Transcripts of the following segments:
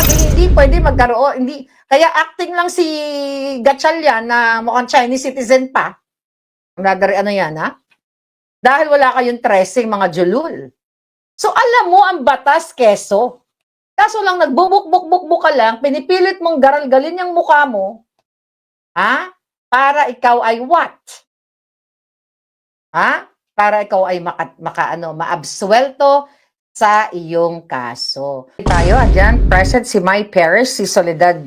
hindi pwede magkaroon, hindi, kaya acting lang si Gatchalian na mukhang Chinese citizen pa. Ano yan, ha? Dahil wala kayong tracing, mga julul. So, alam mo ang batas, keso. Kaso lang, nagbubuk-buk-buk ka lang, pinipilit mong garalgalin yung mukha mo, ha? Para ikaw ay what? Ha? Para ikaw ay maabsuelto sa iyong kaso. Tayo, andyan, present si Mai Perez, si Soledad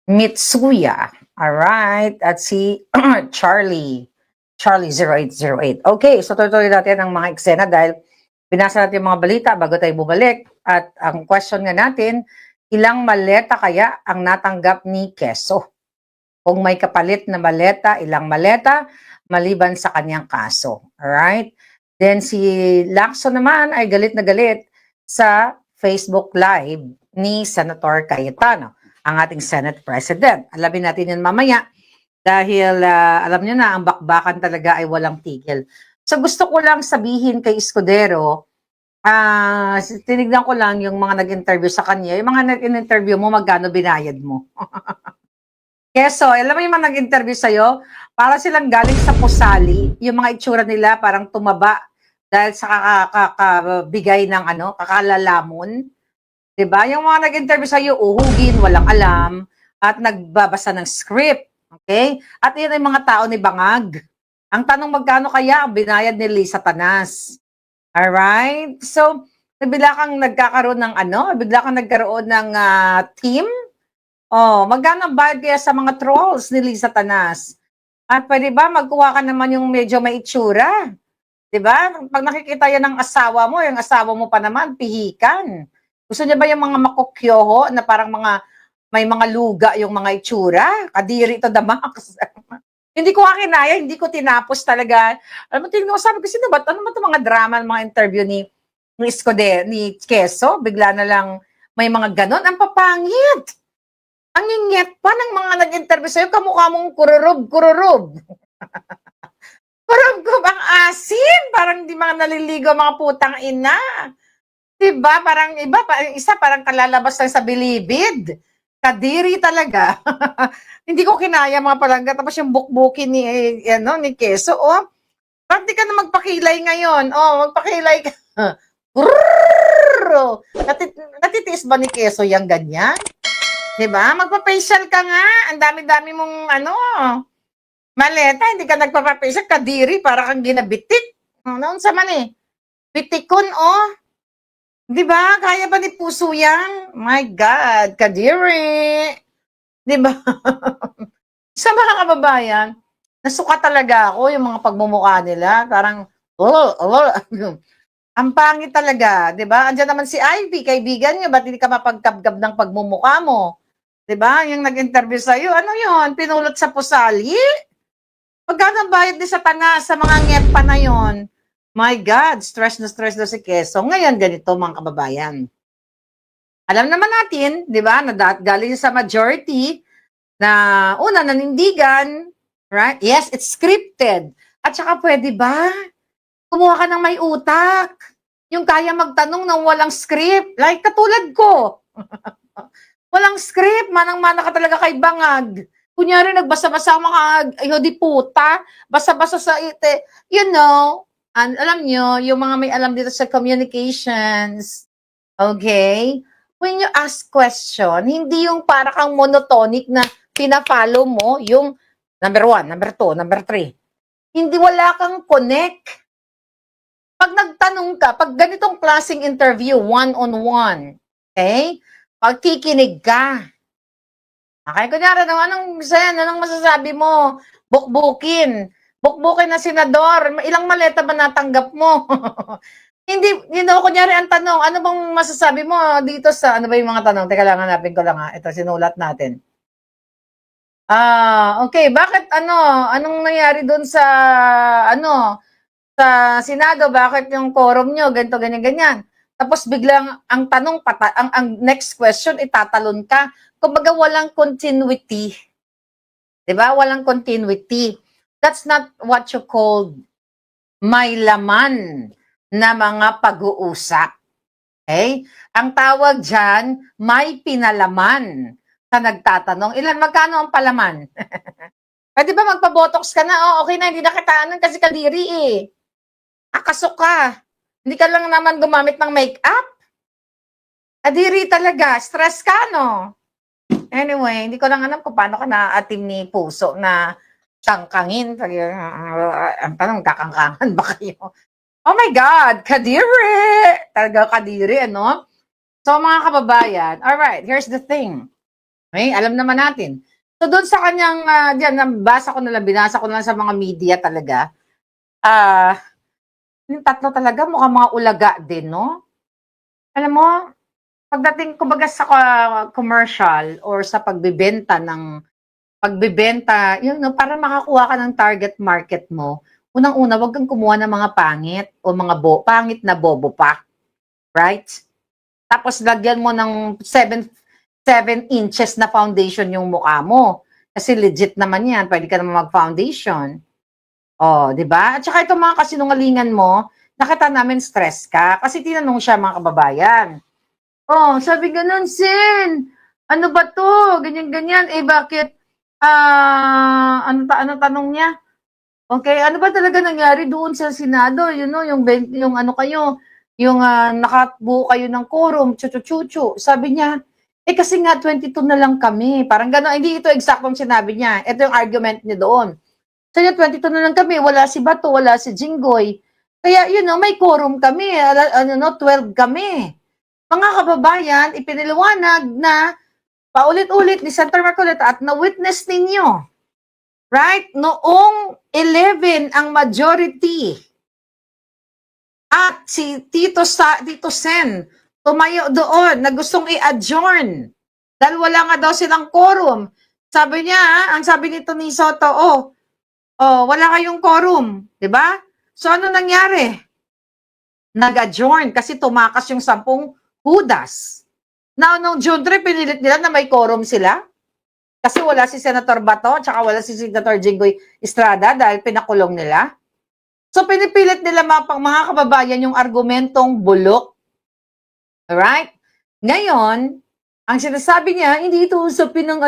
Mitsuya. Alright, at si Charlie 0808. Okay, so tutuloy natin ang mga eksena dahil binasa natin yung mga balita bago tayo bumalik. At ang question nga natin, ilang maleta kaya ang natanggap ni Quezon? Kung may kapalit na maleta, ilang maleta, maliban sa kanyang kaso. Alright? Then si Lacson naman ay galit na galit sa Facebook Live ni Senator Cayetano, ang ating Senate President. Alamin natin yan mamaya dahil alam nyo na, ang bakbakan talaga ay walang tigil. So gusto ko lang sabihin kay Escudero, tinignan ko lang yung mga nag-interview sa kanya, yung mga nag-interview mo, magkano binayad mo? Keso, alam mo yung mga nag-interview sa'yo, para silang galing sa pusali, yung mga itsura nila parang tumaba dahil sa kakabigay ng kakalalamon. Diba? Yung mga nag-interview sa'yo, uhugin, walang alam, at nagbabasa ng script. Okay? At yun ay mga tao ni Bangag. Ang tanong, magkano kaya ang binayad ni Lisa Tanas? Alright? So, bigla kang nagkakaroon ng team. Oh, magkano ang bayad kaya sa mga trolls ni Lisa Tanas? At pwede ba magkuha ka naman yung medyo may itsura? 'Di ba? Pag nakikita yan ng asawa mo, yung asawa mo pa naman pihikan. Gusto niya ba yung mga makokyoho na parang may mga luga yung mga itsura? Kadiri to the max. Hindi ko kinaya, hindi ko tinapos talaga. Alam mo, tingnan ko, sabi ko, sino ba? Ano ba 'tong mga drama, mga interview ni Escudero, ni Quezon? Bigla na lang may mga ganon. Ang papangit. Ang ingit pa ng mga nag-interview sa'yo, kamukha mong kururob. Kururob ang asin. Parang hindi mga naliligo mga putang ina. Diba? Parang isa parang kalalabas lang sa bilibid. Kadiri talaga. Hindi ko kinaya mga palangga. Tapos yung bukbukin ni Keso, oh. Bakit di ka na magpakilay ngayon? Oh, magpakilay ka. Natitiis ba ni Keso yung ganyan? Diba? Magpa-facial ka nga. Ang dami-dami mong maleta. Hindi ka nagpa-facial. Kadiri, para kang ginabitik. Noon sa man bitikon, oh. Diba? Kaya ba ni puso yan? My God, kadiri. Diba? Sa mga kababayan, nasuka talaga ako yung mga pagmumukha nila. Parang, ang pangit talaga. Diba? Andiyan naman si Ivy, kaibigan niyo. Ba't hindi ka mapagkabgab ng pagmumukha mo? Diba? Yung nag-interview sa'yo, ano yun? Pinulot sa pusali? Magkano bayad din sa Tanas sa mga ngetpa na yon? My God, stress na si Quezon. Ngayon, ganito mga kababayan. Alam naman natin, di ba, na galing sa majority na una, nanindigan, right? Yes, it's scripted. At saka pwede ba? Kumuha ka ng may utak. Yung kaya magtanong ng walang script. Like katulad ko. Walang script, manang-mana ka talaga kay Bangag. Kunyari, nagbasa-basa ang mga di puta, basa-basa sa ite. You know, alam nyo, yung mga may alam dito sa communications, okay? When you ask question, hindi yung para kang monotonic na pina-follow mo yung number 1, number 2, number 3. Hindi, wala kang connect. Pag nagtanong ka, pag ganitong klaseng interview, one-on-one, okay? Pagkikinig ka. Okay, kunyari, anong masasabi mo? Bukbukin. Bukbukin na senador. Ilang maleta ba natanggap mo? Hindi, kunyari ang tanong, ano bang masasabi mo dito sa, ano ba yung mga tanong? Teka lang, hanapin ko lang ha. Ito, sinulat natin. Okay, bakit anong nangyari doon sa, sa Senado? Bakit yung quorum nyo, ganito, ganyan, ganyan? Tapos biglang ang tanong ang next question itatalon ka. Kumbaga walang continuity. 'Di ba? Walang continuity. That's not what you call may laman na mga pag-uusap. Okay? Ang tawag dyan, may pinalaman sa nagtatanong. Magkano ang palaman? Pwede ba magpa-botox ka na? Oh, okay na, hindi na kitaanan kasi kadiri eh. Akasok ka. Hindi ka lang naman gumamit ng make-up. Kadiri talaga. Stress ka, no? Anyway, hindi ko lang alam kung paano ka naaatim ni Puso na kangkangin. Ang tanong, kakangkangan ba kayo? Oh my God, kadiri! Talaga kadiri, ano? So, mga kababayan, alright, here's the thing. Okay, alam naman natin. So, doon sa kanyang, binasa ko na lang sa mga media talaga. Yung tatlo talaga, mukhang mga ulaga din, no? Alam mo, pagdating, kumbaga sa commercial or sa pagbibenta, yun, no, para makakuha ka ng target market mo, unang-una, wag kang kumuha ng mga pangit o mga pangit na bobo pa. Right? Tapos lagyan mo ng 7 inches na foundation yung mukha mo. Kasi legit naman yan, pwede ka naman mag-foundation. Oh, di ba? At saka itong mga kasinungalingan mo, nakita namin stress ka. Kasi tinanong siya mga kababayan. Oh, sabi ganun, Sin. Ano ba to? Ganyan-ganyan. Eh, bakit? Ano tanong niya? Okay, ano ba talaga nangyari doon sa Senado? You know, yung ano kayo, yung nakabuo kayo ng quorum, chuchu-chuchu. Sabi niya, eh kasi nga 22 na lang kami. Parang gano'n, hindi ito eksaktong sinabi niya. Ito yung argument niya doon. So yung 22 na lang kami, wala si Bato, wala si Jinggoy. Kaya, you know, may quorum kami, 12 kami. Mga kababayan, ipiniliwanag na paulit-ulit ni Senator Marcoleta at na-witness ninyo. Right? Noong 11 ang majority at si Tito Sen tumayo doon na gustong i-adjourn dahil wala nga daw silang quorum. Sabi niya, ang sabi nito ni Soto, wala kayong quorum, 'di ba? So ano nangyari? Nag-adjourn kasi tumakas yung 10 Judas. Now, noong June 3, pinilit nila na may quorum sila. Kasi wala si Senator Bato, tsaka wala si Senator Jinggoy Estrada dahil pinakulong nila. So, pinipilit nila mga kababayan yung argumentong bulok. Alright? Ngayon, ang sinasabi niya, hindi ito usapin ng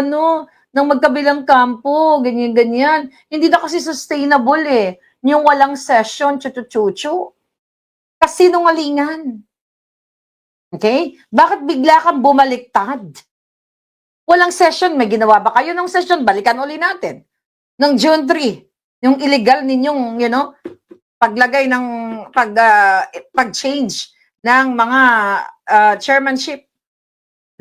ng magkabilang kampo, ganyan-ganyan. Hindi na kasi sustainable eh. Yung walang session, chuchu-chuchu. Kasi nungalingan. Okay? Bakit bigla kang bumaliktad? Walang session. May ginawa ba kayo ng session? Balikan uli natin. Ng June 3, yung illegal ninyong, paglagay ng, pag-change ng mga chairmanship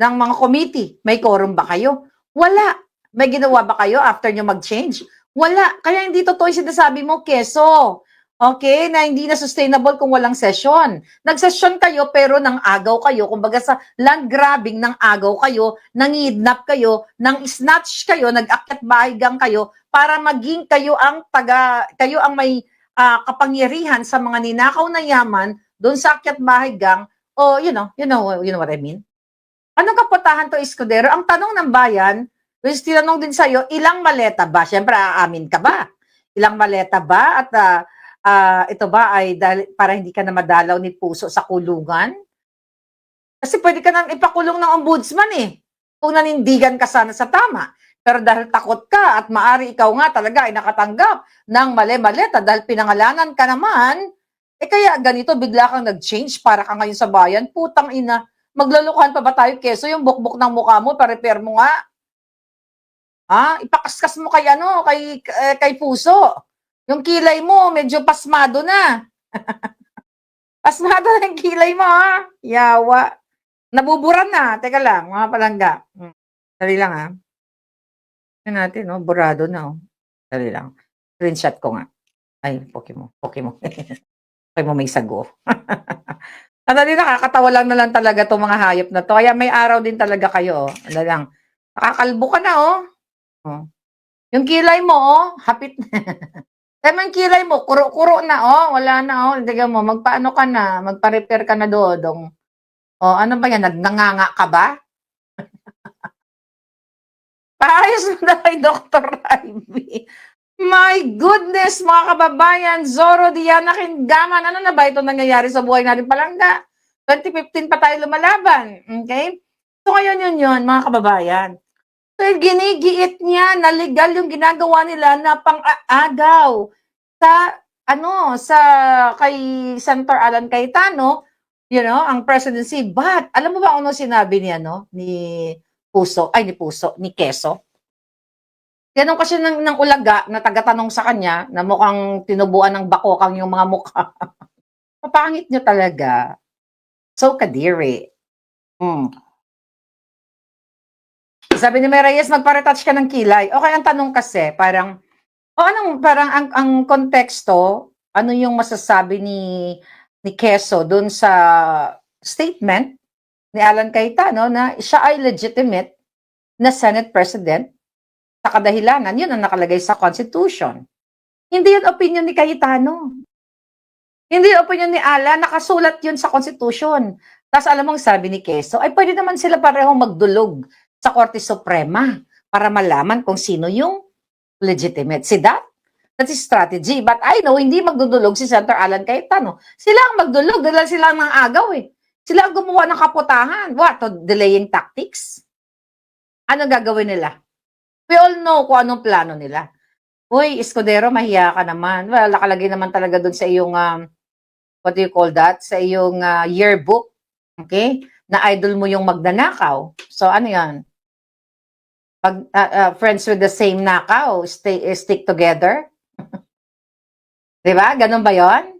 ng mga committee. May quorum ba kayo? Wala. May ginawa ba kayo after nyo mag-change? Wala. Kaya hindi totoo yung sinasabi mo, keso. Okay, na hindi na sustainable kung walang session. Nag-session kayo pero nang agaw kayo, kumbaga sa land grabbing nang agaw kayo, nangidnap kayo, nang snatch kayo, nag-akyat bahigang kayo para maging kayo ang may kapangyarihan sa mga ninakaw na yaman doon sa akyat bahigang. Oh, you know what I mean? Anong kapatahan to, Escudero? Ang tanong ng bayan, which tinanong din sa'yo, ilang maleta ba? Siyempre, aamin ka ba? Ilang maleta ba? At ito ba ay para hindi ka na madalaw ni Puso sa kulungan? Kasi pwede ka nang ipakulong ng ombudsman eh. Kung nanindigan ka sana sa tama. Pero dahil takot ka at maari ikaw nga talaga ay nakatanggap ng mali-maleta dahil pinangalanan ka naman, kaya ganito bigla kang nag-change para ka ngayon sa bayan, putang ina, maglulukuhan pa ba tayo keso yung bukbok ng mukha mo, pa-repair mo nga. Ipakaskas mo kay Puso. Yung kilay mo, medyo pasmado na. Pasmado na yung kilay mo, ha? Yawa. Nabuburan na. Teka lang, mga palangga. Dali lang, ha? Yan natin, no? Burado na, oh. Dali lang. Screenshot ko nga. Ay, poke mo. Poke mo may sago. Dali, nakakatawa lang na lang talaga itong mga hayop na to. Kaya may araw din talaga kayo, oh. Dali lang. Nakakalbo ka na, oh. Yung kilay mo, oh, hapit na. Yung kilay mo, kuro-kuro na, oh. Wala na, oh. Tiga mo, magpaano ka na? Magpa-repair ka na, Dodong. Oh, ano ba yan? Nanganga ka ba? Paayos mo na kay Dr. Ivy. My goodness, mga kababayan, Zoro, Diana, Kingaman, ano na ba ito nangyayari sa buhay natin palangga? 2015 pa tayo lumalaban, okay? So ngayon yun, mga kababayan. So ginigiit niya na legal yung ginagawa nila na pang-aagaw sa sa kay Senator Alan Cayetano, ang presidency. But alam mo ba ano sinabi ni ni Quezon? Tinanong kasi ng ulaga na taga-tanong sa kanya na mukhang tinubuan ng bakokang yung mga mukha. Papangit niyo talaga. So kadiri. Sabi ni May Reyes, magpa-retouch ka ng kilay. Okay, ang tanong kasi, parang ang konteksto, ano yung masasabi ni Quezon dun sa statement ni Alan Cayetano na siya ay legitimate na Senate President sa kadahilanan, yun ang nakalagay sa Constitution. Hindi yun opinion ni Cayetano. Hindi yun opinion ni Alan, nakasulat yun sa Constitution. Tapos alam mong sabi ni Quezon, ay pwede naman sila parehong magdulog sa Korte Suprema para malaman kung sino yung legitimate. See that? That's his strategy. But I know, hindi magdudulog si Senator Alan Cayetano. Sila ang magdulog dahil sila ang agaw eh. Sila ang gumawa ng kaputahan. What? Delaying tactics? Ano gagawin nila? We all know kung anong plano nila. Uy, Escudero, mahiya ka naman. Well, nakalagay naman talaga dun sa iyong, what do you call that? Sa iyong yearbook. Okay? Na idol mo yung magnanakaw. So, ano yan? Pag friends with the same nakaw, stick together? Diba? Ganun ba yon?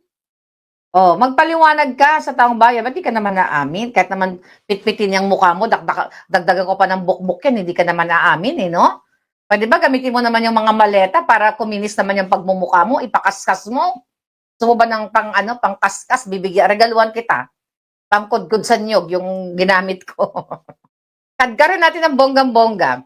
Oh, magpaliwanag ka sa taong bayan. Ba't di ka naman naamin? Kahit naman pitpitin yung mukha mo, dagdagan ko pa ng bukbuk yan, hindi ka naman naamin no? Pwede ba gamitin mo naman yung mga maleta para kuminis naman yung pagmumukha mo, ipakaskas mo? Gusto mo ba ng pangkaskas, regaluhan kita. Pangkudkud sa nyog, yung ginamit ko. Kadkarin natin ng bonggang-bongga.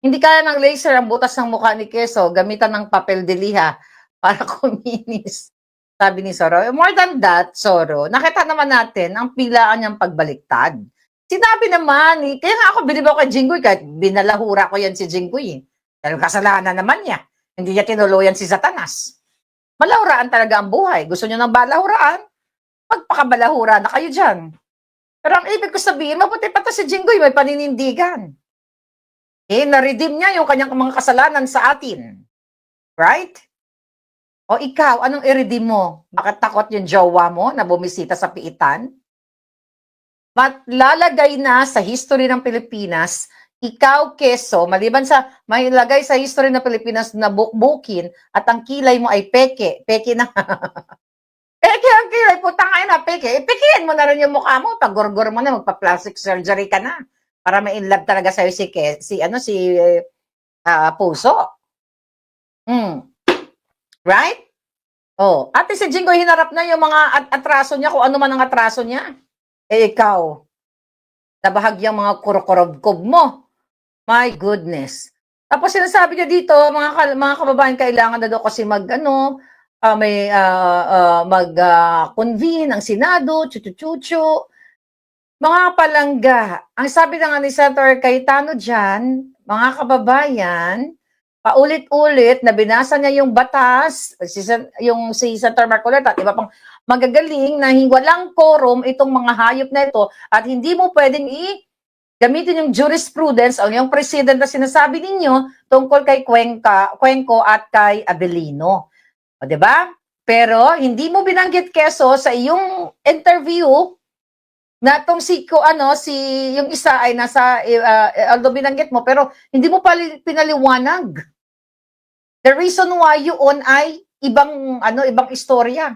Hindi kaya ng laser ang butas ng mukha ni Quezon, gamitan ng papel de liha para kuminis. Sabi ni Soro. More than that, Soro, nakita naman natin ang pilaan niyang pagbaliktad. Sinabi naman, kaya nga ako bilib ako kay Jinggoy, kahit binalahura ko yan si Jinggoy. Dahil kasalanan naman niya. Hindi niya tinuluyan si Satanas. Malahuraan talaga ang buhay. Gusto niyo ng balahuraan? Magpakabalahura na kayo dyan. Pero ang ibig ko sabihin, mabuti pa to si Jinggoy, may paninindigan. Na-redeem niya yung kanyang mga kasalanan sa atin. Right? O ikaw, anong i-redeem mo? Bakit takot yung jowa mo na bumisita sa piitan? Lalagay na sa history ng Pilipinas, ikaw, Quezon, maliban sa may lagay sa history ng Pilipinas na bukbukin at ang kilay mo ay peke. Peke na. Peke ang kilay, putang ina, peke. Pekein mo na rin yung mukha mo, pag-gorgor mo na, magpa-plastic surgery ka na. Para ma-inlove talaga sa'yo si Puso. Right? Oh, ate si Jinggoy hinarap na yung mga atraso niya, kung ano man ang atraso niya. Ikaw, nabahagyang mga kurokorob mo. My goodness. Tapos sinasabi niya dito, mga kababayan, kailangan na daw kasi mag-convene ang Senado, chuchu-chuchu. Mga palangga, ang sabi na nga ni Senator Cayetano dyan, mga kababayan, paulit-ulit na binasa niya yung batas, si Senator Marcoleta at iba pang magagaling na walang quorum itong mga hayop na ito at hindi mo pwedeng gamitin yung jurisprudence o yung president na sinasabi ninyo tungkol kay Cuenco at kay Abelino. O, diba? Pero hindi mo binanggit keso sa iyong interview na itong yung isa ay nasa, although binanggit mo, pero hindi mo pinaliwanag. The reason why yun ay ibang istorya.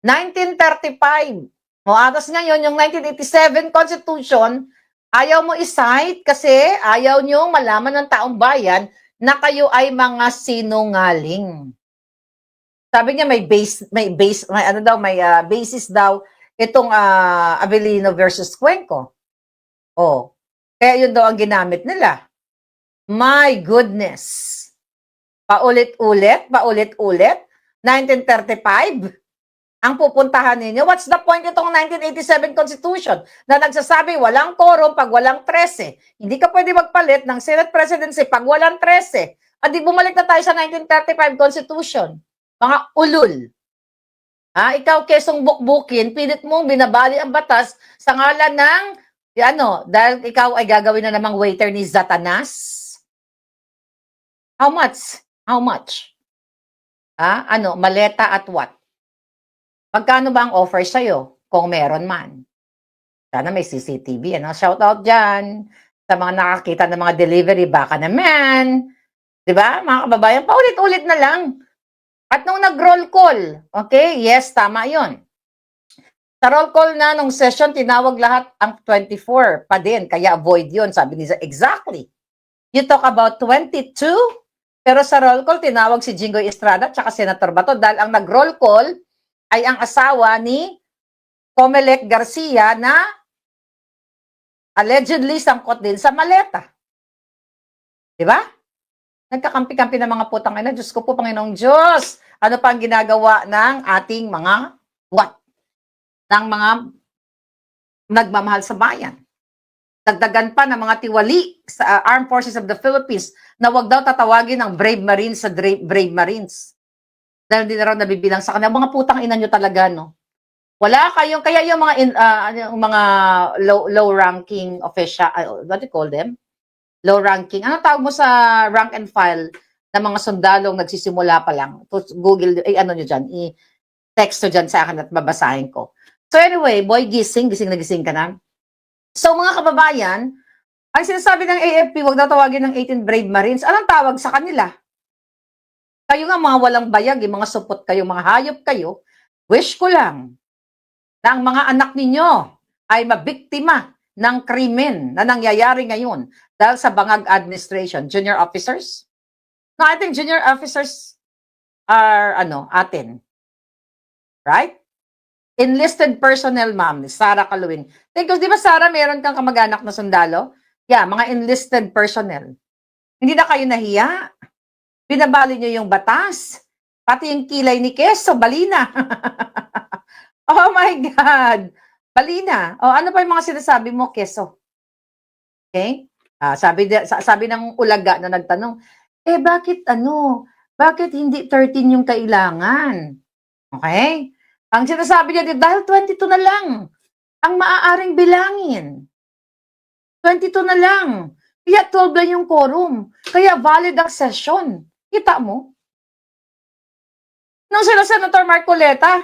1935. Atas ngayon, yung 1987 Constitution, ayaw mo i-cite kasi ayaw nyo malaman ng taong bayan na kayo ay mga sinungaling. Sabi niya may basis daw itong Abelino versus Cuenco. Oh. Kaya yun daw ang ginamit nila. My goodness. Paulit-ulit, 1935, ang pupuntahan ninyo. What's the point itong 1987 Constitution na nagsasabi walang quorum pag walang 13? Hindi ka pwede magpalit ng Senate Presidency pag walang 13. At di bumalik na tayo sa 1935 Constitution. Mga ulul. Ikaw, kesong bukbukin, pilit mong binabali ang batas sa ngalan ng, dahil ikaw ay gagawin na namang waiter ni Satanas? How much? How much? Maleta at what? Magkano ba ang offer sa'yo? Kung meron man. Sana may CCTV, Shout out dyan sa mga nakakita ng mga delivery. Baka naman. Diba, mga kababayan? Paulit-ulit na lang. At nung nag-roll call, okay, yes, tama yon. Sa roll call na nung session, tinawag lahat ang 24 pa din, kaya avoid yon, sabi niya. Exactly. You talk about 22, pero sa roll call, tinawag si Jinggoy Estrada at Senator Bato dahil ang nag-roll call ay ang asawa ni Comelec Garcia na allegedly sangkot din sa maleta. Diba? Nagkakampi-kampi ng mga putang ina. Diyos ko po, Panginoong Diyos. Ano pa ang ginagawa ng ating mga what? Ng mga nagmamahal sa bayan. Dagdagan pa ng mga tiwali sa Armed Forces of the Philippines na wag daw tatawagin ng Brave Marines sa Brave Marines. Dahil hindi na raw nabibilang sa kanila. Mga putang ina nyo talaga, no? Wala kayong, kaya yung mga low-ranking official, what do you call them? Low ranking. Ano tawag mo sa rank and file ng mga sundalong nagsisimula pa lang? Google, nyo dyan, i-text nyo dyan sa akin at babasahin ko. So anyway, boy, gising na gising ka na. So mga kababayan, ang sinasabi ng AFP, wag daw tawagin ng 18 Brave Marines. Anong tawag sa kanila? Kayo nga mga walang bayag, mga supot kayo, mga hayop kayo. Wish ko lang na ang mga anak ninyo ay mabiktima ng krimen na nangyayari ngayon dahil sa bangag administration. Junior officers? No, I think junior officers are, atin. Right? Enlisted personnel, ma'am, Sarah Kaluwin. Because, di ba, Sarah, meron kang kamag-anak na sundalo? Yeah, mga enlisted personnel. Hindi na kayo nahiya? Binabali nyo yung batas? Pati yung kilay ni Keso, balina. Oh my God! Balina. Ano pa yung mga sinasabi mo, Keso? Okay? Sabi ng ulaga na nagtanong, bakit hindi 13 yung kailangan? Okay? Ang sinasabi niya, dahil 22 na lang ang maaaring bilangin. 22 na lang. Kaya 12 lang yung quorum. Kaya valid ang session. Kita mo? Nung sila Senator Marcoleta,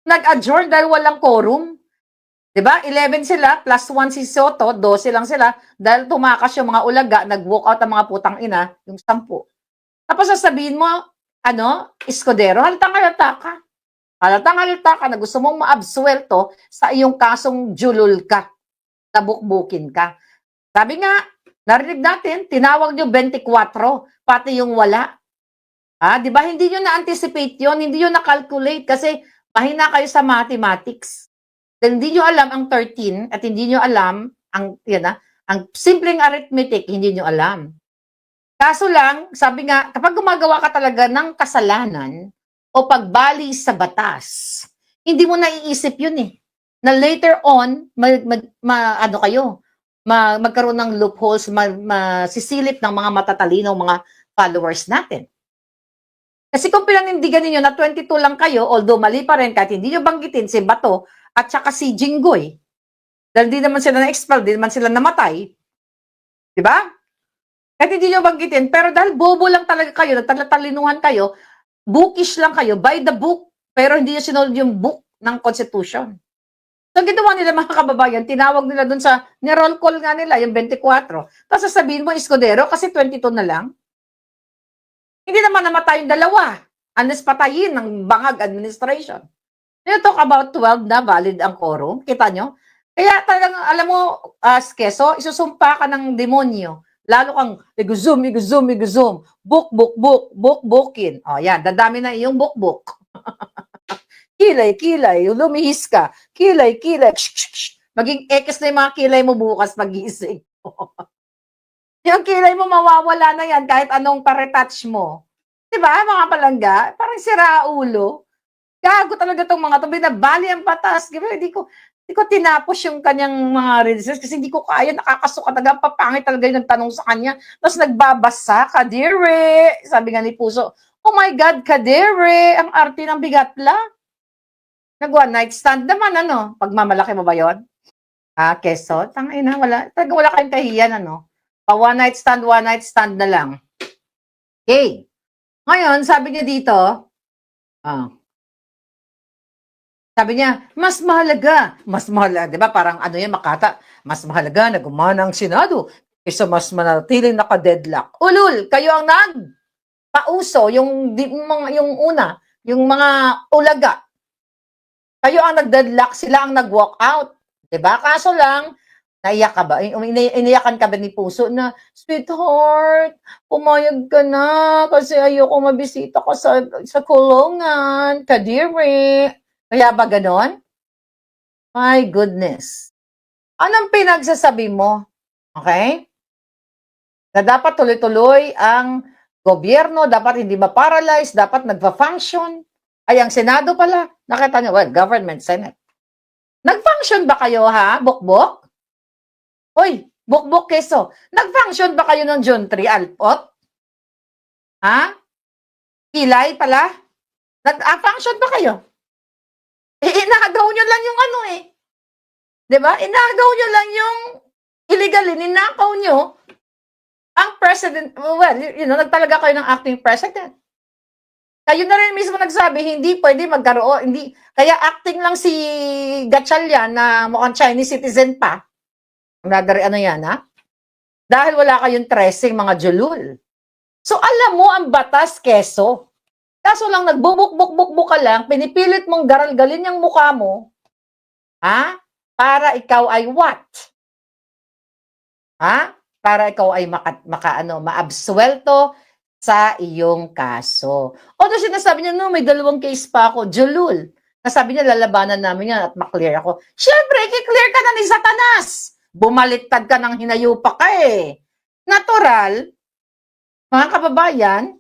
nag-adjourn dahil walang quorum. Diba? 11 sila, plus 1 si Soto, 12 lang sila, dahil tumakas yung mga ulaga, nag-walk out ang mga putang ina, yung 10. Tapos sasabihin mo, Escudero, halatang-halata ka. Halatang-halata ka na gusto mong maabsuelto sa iyong kasong julul ka, tabukbukin ka. Sabi nga, narinig natin, tinawag nyo 24, pati yung wala. Diba? Hindi nyo na-anticipate yun, hindi nyo na-calculate kasi mahina kayo sa mathematics. Hindi nyo alam ang 13 at hindi nyo alam ang simpleng arithmetic, hindi nyo alam. Kaso lang, sabi nga, kapag gumagawa ka talaga ng kasalanan o pagbali sa batas, hindi mo naiisip yun eh. Na later on, magkaroon ng loopholes, masisilip ng mga matatalinong mga followers natin. Kasi kung pinanindigan ninyo na 22 lang kayo, although mali pa rin kahit hindi nyo banggitin si Bato at saka si Jinggoy, dahil di naman sila na-expel, di naman sila namatay, di ba? Kahit hindi nyo banggitin, pero dahil bobo lang talaga kayo, nagtatalinuhan kayo, bookish lang kayo, by the book, pero hindi nyo sinunod yung book ng Constitution. So, ginawa nila mga kababayan, tinawag nila dun sa, ni-roll call nga nila, yung 24. Tapos sasabihin mo, Escudero, kasi 22 na lang. Hindi naman namatay yung dalawa, unless patayin ng bangag administration. You talk about 12 na valid ang quorum. Kita nyo? Kaya talagang, alam mo, Keso, isusumpa ka ng demonyo. Lalo kang, iguzum. Book-bookin. Yan, dadami na iyong book. Kilay, lumihis ka. Kilay. Maging ekes na yung mga kilay mo bukas pag-iising. Yung kilay mo mawawala na yan kahit anong paretouch mo. Diba, mga palangga? Parang sira ulo. Gago talaga tong mga to, binabali ang batas. Hindi ko tinapos yung kanyang mga releases kasi hindi ko kaya, nakakasuka talaga, papangit talaga yung tanong sa kanya. Tapos nagbabasa, Kadire. Sabi nga ni Puso, oh my God, Kadire, ang arte ng bigatla. Nag-one night stand naman, ano? Pagmamalaki mo ba yon? Keso? Tangina, wala kayong kahiyan, ano? Pa one night stand na lang. Okay. Ngayon, sabi niya dito, sabi niya, mas mahalaga, di ba? Parang ano yan, Makata, mas mahalaga na gumana ang Senado kaysa mas manatiling naka-deadlock. Ulul, kayo ang pauso, yung una, yung mga ulaga. Kayo ang nag-deadlock, sila ang nag-walk out. Di ba? Kaso lang, naiyak ka ba? Iniyakan ka ba ni Puso na, sweetheart, pumayag ka na kasi ayoko mabisita ka sa kulungan, kadiri. Kaya ba ganon? My goodness. Anong pinagsasabi mo? Okay? Na dapat tuloy-tuloy ang gobyerno, dapat hindi ma-paralyze, dapat nagpa-function. Ay, ang Senado pala. Nakita niyo, well, government, Senate. Nag-function ba kayo, ha? Bukbok? Hoy, bukbok keso. Nag-function ba kayo ng June 3, Alpot? Ha? Kilay pala? Nag-function ba kayo? Inagaw nyo lang yung ano eh. Diba? Inagaw nyo lang yung illegal, ninakaw nyo ang president, well, nagtalaga kayo ng acting president. Kayo na rin mismo nagsabi, hindi pwede magkaroon, hindi, kaya acting lang si Gatchalian na mukhang Chinese citizen pa. Ano yan, ha? Dahil wala kayong tracing, mga julul. So, alam mo ang batas, keso. Kaso lang, nagbubuk-buk-buk ka lang, pinipilit mong garalgalin yung mukha mo, ha? Para ikaw ay what? Ha? Para ikaw ay maabsuelto sa iyong kaso. Although sinasabi niya, no, may 2 case pa ako, julul. Nasabi niya, lalabanan namin yan at maklear ako. Siyempre, i-clear ka na ni Satanas. Bumaliktad ka ng hinayupa ka eh. Natural, mga kababayan,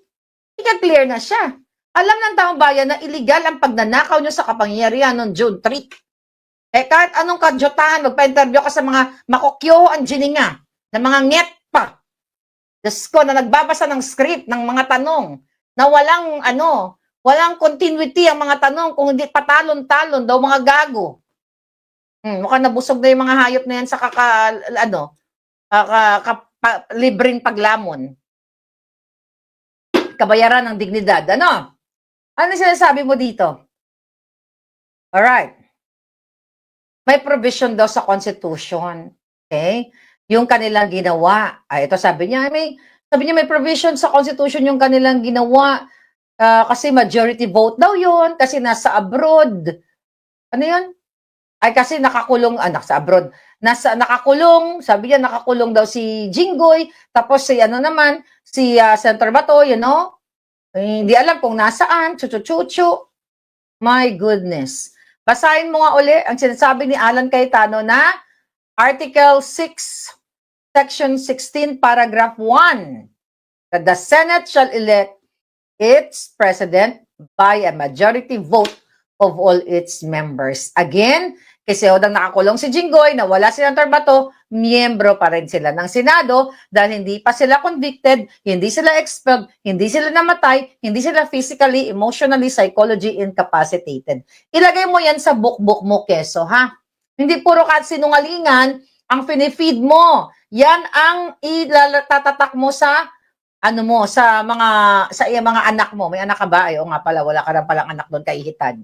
i-clear na siya. Alam ng taong bayan na illegal ang pagnanakaw niyo sa kapangyarihan noong June 3. Eh kahit anong kadyotahan, magpa-interview ka sa mga makokyo ang gininga, na mga nget pa. Diyos ko, na nagbabasa ng script, ng mga tanong, na walang continuity ang mga tanong, kung hindi patalon-talon daw mga gago. Mukhang nabusog na yung mga hayop na yan sa libreng paglamon. Kabayaran ng dignidad. Ano sinasabi mo dito? Alright. May provision daw sa Constitution. Okay? Yung kanilang ginawa. Ito sabi niya, may provision sa Constitution yung kanilang ginawa. Kasi majority vote daw yun. Kasi nasa abroad. Ano yun? Ay kasi nakakulong, sa abroad. Nakakulong, sabi niya nakakulong daw si Jinggoy. Tapos si Senator Bato, hindi alam kung nasaan. Chuchu. My goodness. Basahin mo nga uli ang sinasabi ni Alan Cayetano na Article 6, Section 16, Paragraph 1, that the Senate shall elect its president by a majority vote of all its members. Again, kasi hodang nakakulong si Jinggoy, na wala si Senator Bato, miyembro pa rin sila ng Senado dahil hindi pa sila convicted, hindi sila expelled, hindi sila namatay, hindi sila physically, emotionally, psychology incapacitated. Ilagay mo yan sa book mo, keso, ha? Hindi puro sinungalingan ang finifeed mo. Yan ang itatatak mo sa sa mga anak mo. May anak ka ba? Ay, nga pala, wala ka rin palang anak doon kaihitan.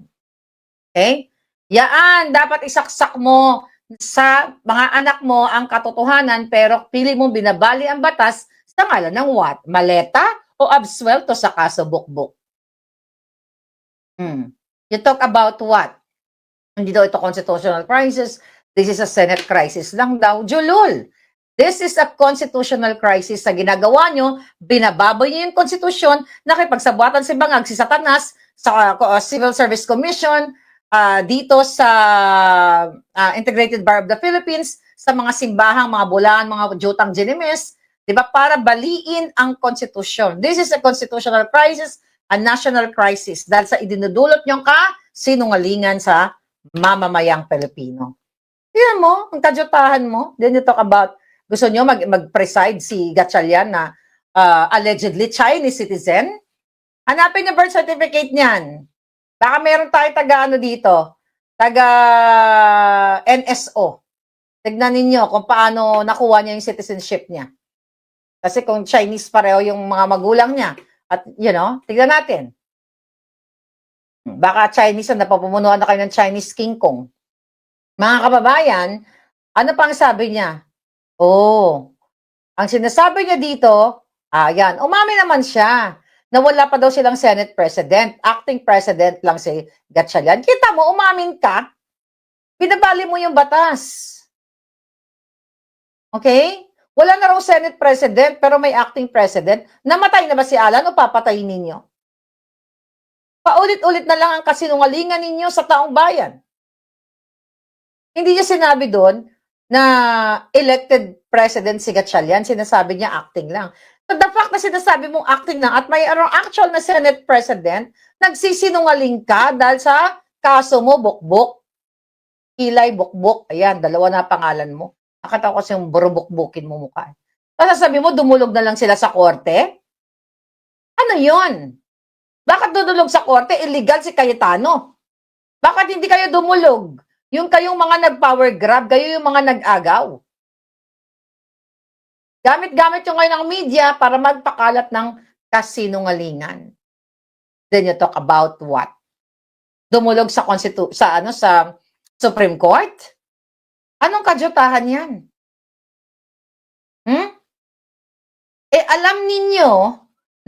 Okay? Yaan, dapat isaksak mo sa mga anak mo ang katotohanan, pero pili mo binabali ang batas sa ngalan ng what? Maleta o absuelto sa kaso bukbok? You talk about what? Hindi daw ito constitutional crisis. This is a Senate crisis lang daw. Julul! This is a constitutional crisis. Sa ginagawa nyo, binababoy nyo yung konstitusyon, nakipagsabuatan si Bangag, si Satanas, sa Civil Service Commission, dito sa Integrated Bar of the Philippines, sa mga simbahang, mga bulaan, mga jutang ginimes, di ba, para baliin ang konstitusyon. This is a constitutional crisis, a national crisis, dahil sa idinudulot nyo sinungalingan sa mamamayang Pilipino. Yan mo, ang kadyutahan mo. Then you talk about, gusto nyo mag-preside si Gatchalian na allegedly Chinese citizen? Hanapin yung birth certificate niyan. Baka meron tayo taga dito. taga NSO. Tignan ninyo kung paano nakuha niya yung citizenship niya. Kasi kung Chinese pareho yung mga magulang niya, at tignan natin. Baka Chinese na napapumunuan na kayo ng Chinese King Kong. Mga kababayan, ano pang sabi niya? Ang sinasabi niya dito, yan, umami naman siya na wala pa daw silang Senate President. Acting President lang si Gatchalian. Kita mo, umamin ka, binabali mo yung batas. Okay? Wala na raw Senate President, pero may acting President. Namatay na ba si Alan o papatayin ninyo? Paulit-ulit na lang ang kasinungalingan ninyo sa taong bayan. Hindi niya sinabi doon na elected president si Gatchalian, sinasabi niya acting lang. So the fact na sinasabi mong acting lang at mayroong actual na Senate President, nagsisinungaling ka dahil sa kaso mo, Bukbok. Kilay, Bukbok. Ayan, dalawa na pangalan mo. Nakita ko kasi yung burubukbukin mo mukha. Tapos sabi mo, dumulog na lang sila sa korte? Ano yon? Bakit dudulog sa korte? Illegal si Cayetano. Bakit hindi kayo dumulog? Yung kayong mga nag-power grab, kayo yung mga nag-agaw. Gamit-gamit yung ngayon ng media para magpakalat ng kasinungalingan. Then you talk about what? Dumulog sa sa Supreme Court? Anong kadyutahan yan? Alam ninyo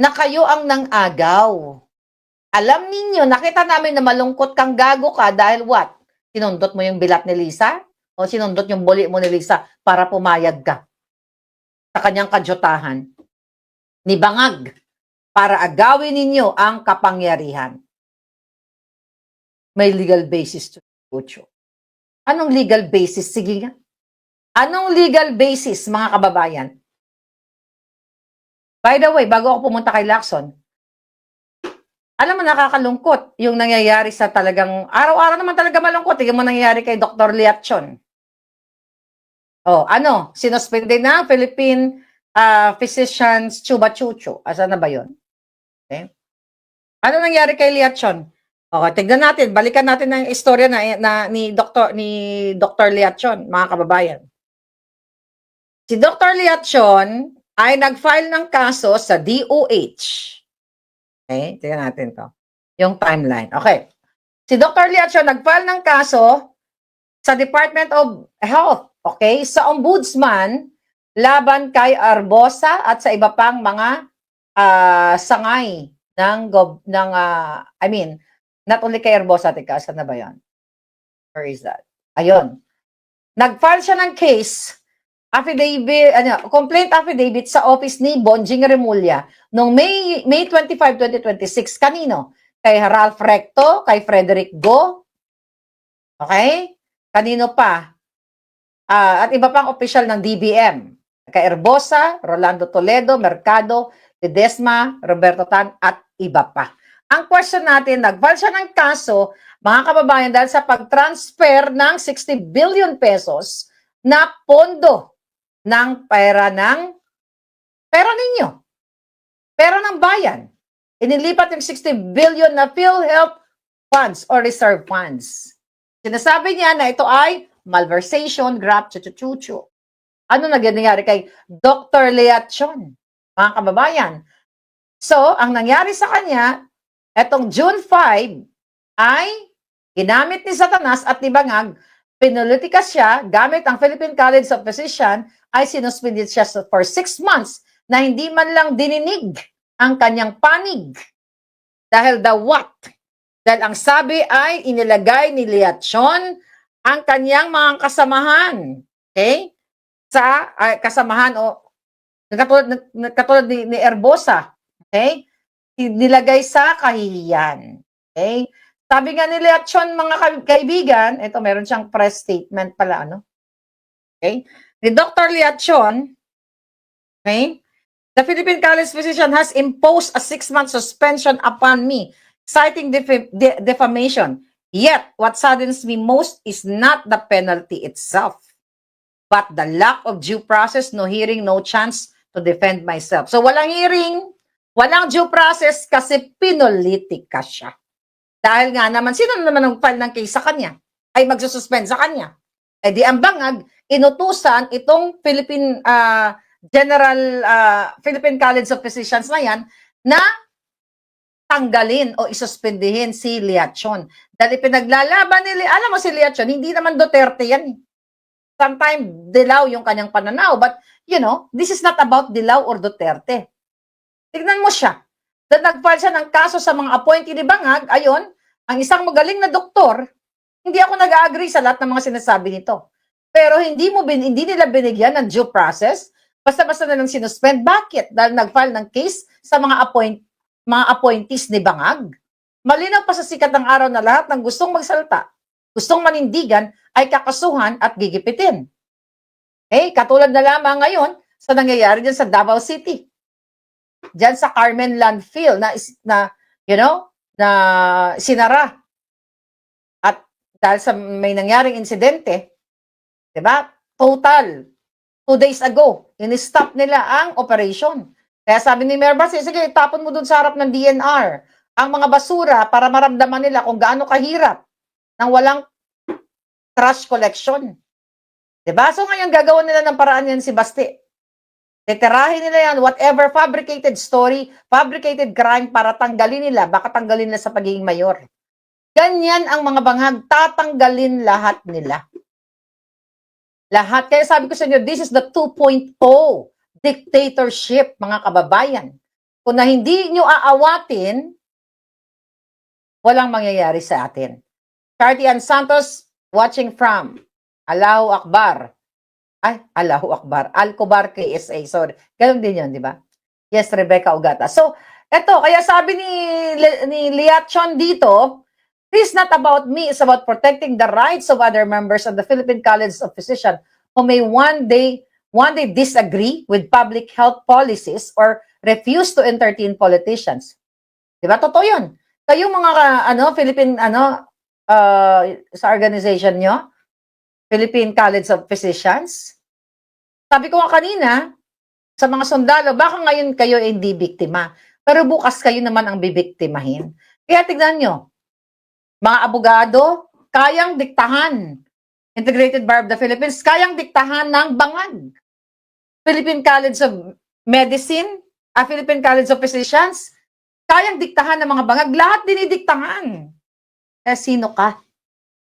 na kayo ang nang-agaw. Alam ninyo, nakita namin na malungkot kang gago ka dahil what? Sinundot mo yung bilat ni Lisa? O sinundot yung buli mo ni Lisa para pumayag ka sa kanyang kadyutahan? Ni Bangag, para agawin ninyo ang kapangyarihan. May legal basis to Ucho. Anong legal basis? Sige nga. Anong legal basis, mga kababayan? By the way, bago ako pumunta kay Lacson, alam mo, nakakalungkot yung nangyayari sa talagang, araw-araw naman talaga malungkot. Tingnan mo nangyayari kay Dr. Liatchon. Sinuspende na Philippine Physicians Chuba Chucho. Asa na ba yun? Okay. Ano nangyari kay Liatchon? Okay, tignan natin. Balikan natin ang istorya ni Dr. Liatchon, mga kababayan. Si Dr. Liatchon ay nag-file ng kaso sa DOH. Okay, tignan natin to. Yung timeline. Okay. Si Dr. Liatchon nag-file ng kaso sa Department of Health, okay, sa Ombudsman laban kay Arbosa at sa iba pang mga sangay not only kay Arbosa, saan na ba yan? Where is that? Ayun. Nag-file siya ng case, complaint affidavit sa office ni Bonjing Remulla noong May 25, 2026. Kanino? Kay Ralph Recto, kay Frederick Go, okay? Kanino pa? At iba pang opisyal ng DBM. Kay Erbosa, Rolando Toledo, Mercado, Ledesma, Roberto Tan, at iba pa. Ang question natin, nag-file siya ng kaso, mga kababayan, dahil sa pag-transfer ng 60 billion pesos na pondo ng pera ninyo. Pera ng bayan. Inilipat yung 60 billion na PhilHealth funds or reserve funds. Sinasabi niya na ito ay malversation, graft, chuchu-chuchu. Ano nangyari kay Dr. Liatchon, mga kababayan? So, ang nangyari sa kanya, etong June 5 ay ginamit ni Satanas at ni Bangag, pinolitika siya, gamit ang Philippine College of Physicians, ay sinuspended siya for 6 months na hindi man lang dininig ang kanyang panig. Dahil the what? Dahil ang sabi ay inilagay ni Liatchon ang kanyang mga kasamahan. Okay? Sa kasamahan katulad ni Erbosa. Okay? Nilagay sa kahihiyan. Okay? Sabi nga ni Liatchon, mga kaibigan, ito meron siyang press statement pala, Okay? Ni Dr. Liatchon, okay? The Philippine College Physician has imposed a 6-month suspension upon me, citing defamation. Yet, what saddens me most is not the penalty itself, but the lack of due process, no hearing, no chance to defend myself. So, walang hearing, walang due process kasi pinolitika siya. Dahil nga naman, sino naman ang file ng case sa kanya? ay magsususpend sa kanya. Eh di ang bangag, inutusan itong Philippine College of Physicians na yan na tanggalin o isuspendihin si Liachon. Dahil pinaglalaban nila, alam mo si Liachon, hindi naman Duterte yan eh. Sometimes dilaw yung kanyang pananaw, but you know, this is not about dilaw or Duterte. Tignan mo siya. Dahil nag-file siya ng kaso sa mga appointee ni Bangag, ayon, ang isang magaling na doktor, hindi ako nag-agree sa lahat ng mga sinasabi nito. Pero hindi nila binigyan ng due process, basta-basta na lang sinuspend. Bakit? Dahil nag-file ng case sa mga appointees ni Bangag. Malinaw pa sa sikat ng araw na lahat ng gustong magsalta, gustong manindigan, ay kakasuhan at gigipitin. Eh, katulad na lamang ngayon sa nangyayari dyan sa Davao City. Dyan sa Carmen Landfill na sinara. At dahil sa may nangyaring insidente, diba? Total, 2 days ago, in-stop nila ang operation. Kaya sabi ni Mayor Basi, sige, itapon mo dun sa harap ng DNR ang mga basura para maramdaman nila kung gaano kahirap nang walang trash collection. Diba? So ngayon, gagawin nila ng paraan yan si Basti. Titirahin nila yan, whatever fabricated story, fabricated crime para tanggalin nila, baka tanggalin nila sa pagiging mayor. Ganyan ang mga Bangag, tatanggalin lahat nila. Lahat. Kaya sabi ko sa inyo, this is the 2.0 dictatorship, mga kababayan. Kung na hindi nyo aawatin, walang mangyayari sa atin. Cartian Santos, watching from Allahu Akbar. Ay, Allahu Akbar. Alcobar KSA. Sorry. Ganun din yun, di ba? Yes, Rebecca Ugata. So, eto, kaya sabi ni Liachon dito, this is not about me. It's about protecting the rights of other members of the Philippine College of Physicians who may one day disagree with public health policies or refuse to entertain politicians. Di ba? Totoo yun. Kayong mga, Philippine, sa organization nyo, Philippine College of Physicians. Sabi ko nga kanina, sa mga sundalo, baka ngayon kayo hindi biktima. Pero bukas kayo naman ang bibiktimahin. Kaya tignan nyo, mga abogado, kayang diktahan. Integrated Bar of the Philippines, kayang diktahan ng Bangag. Philippine College of Medicine, Philippine College of Physicians, kayang diktahan ng mga Bangag. Lahat dinidiktahan. Eh, sino ka?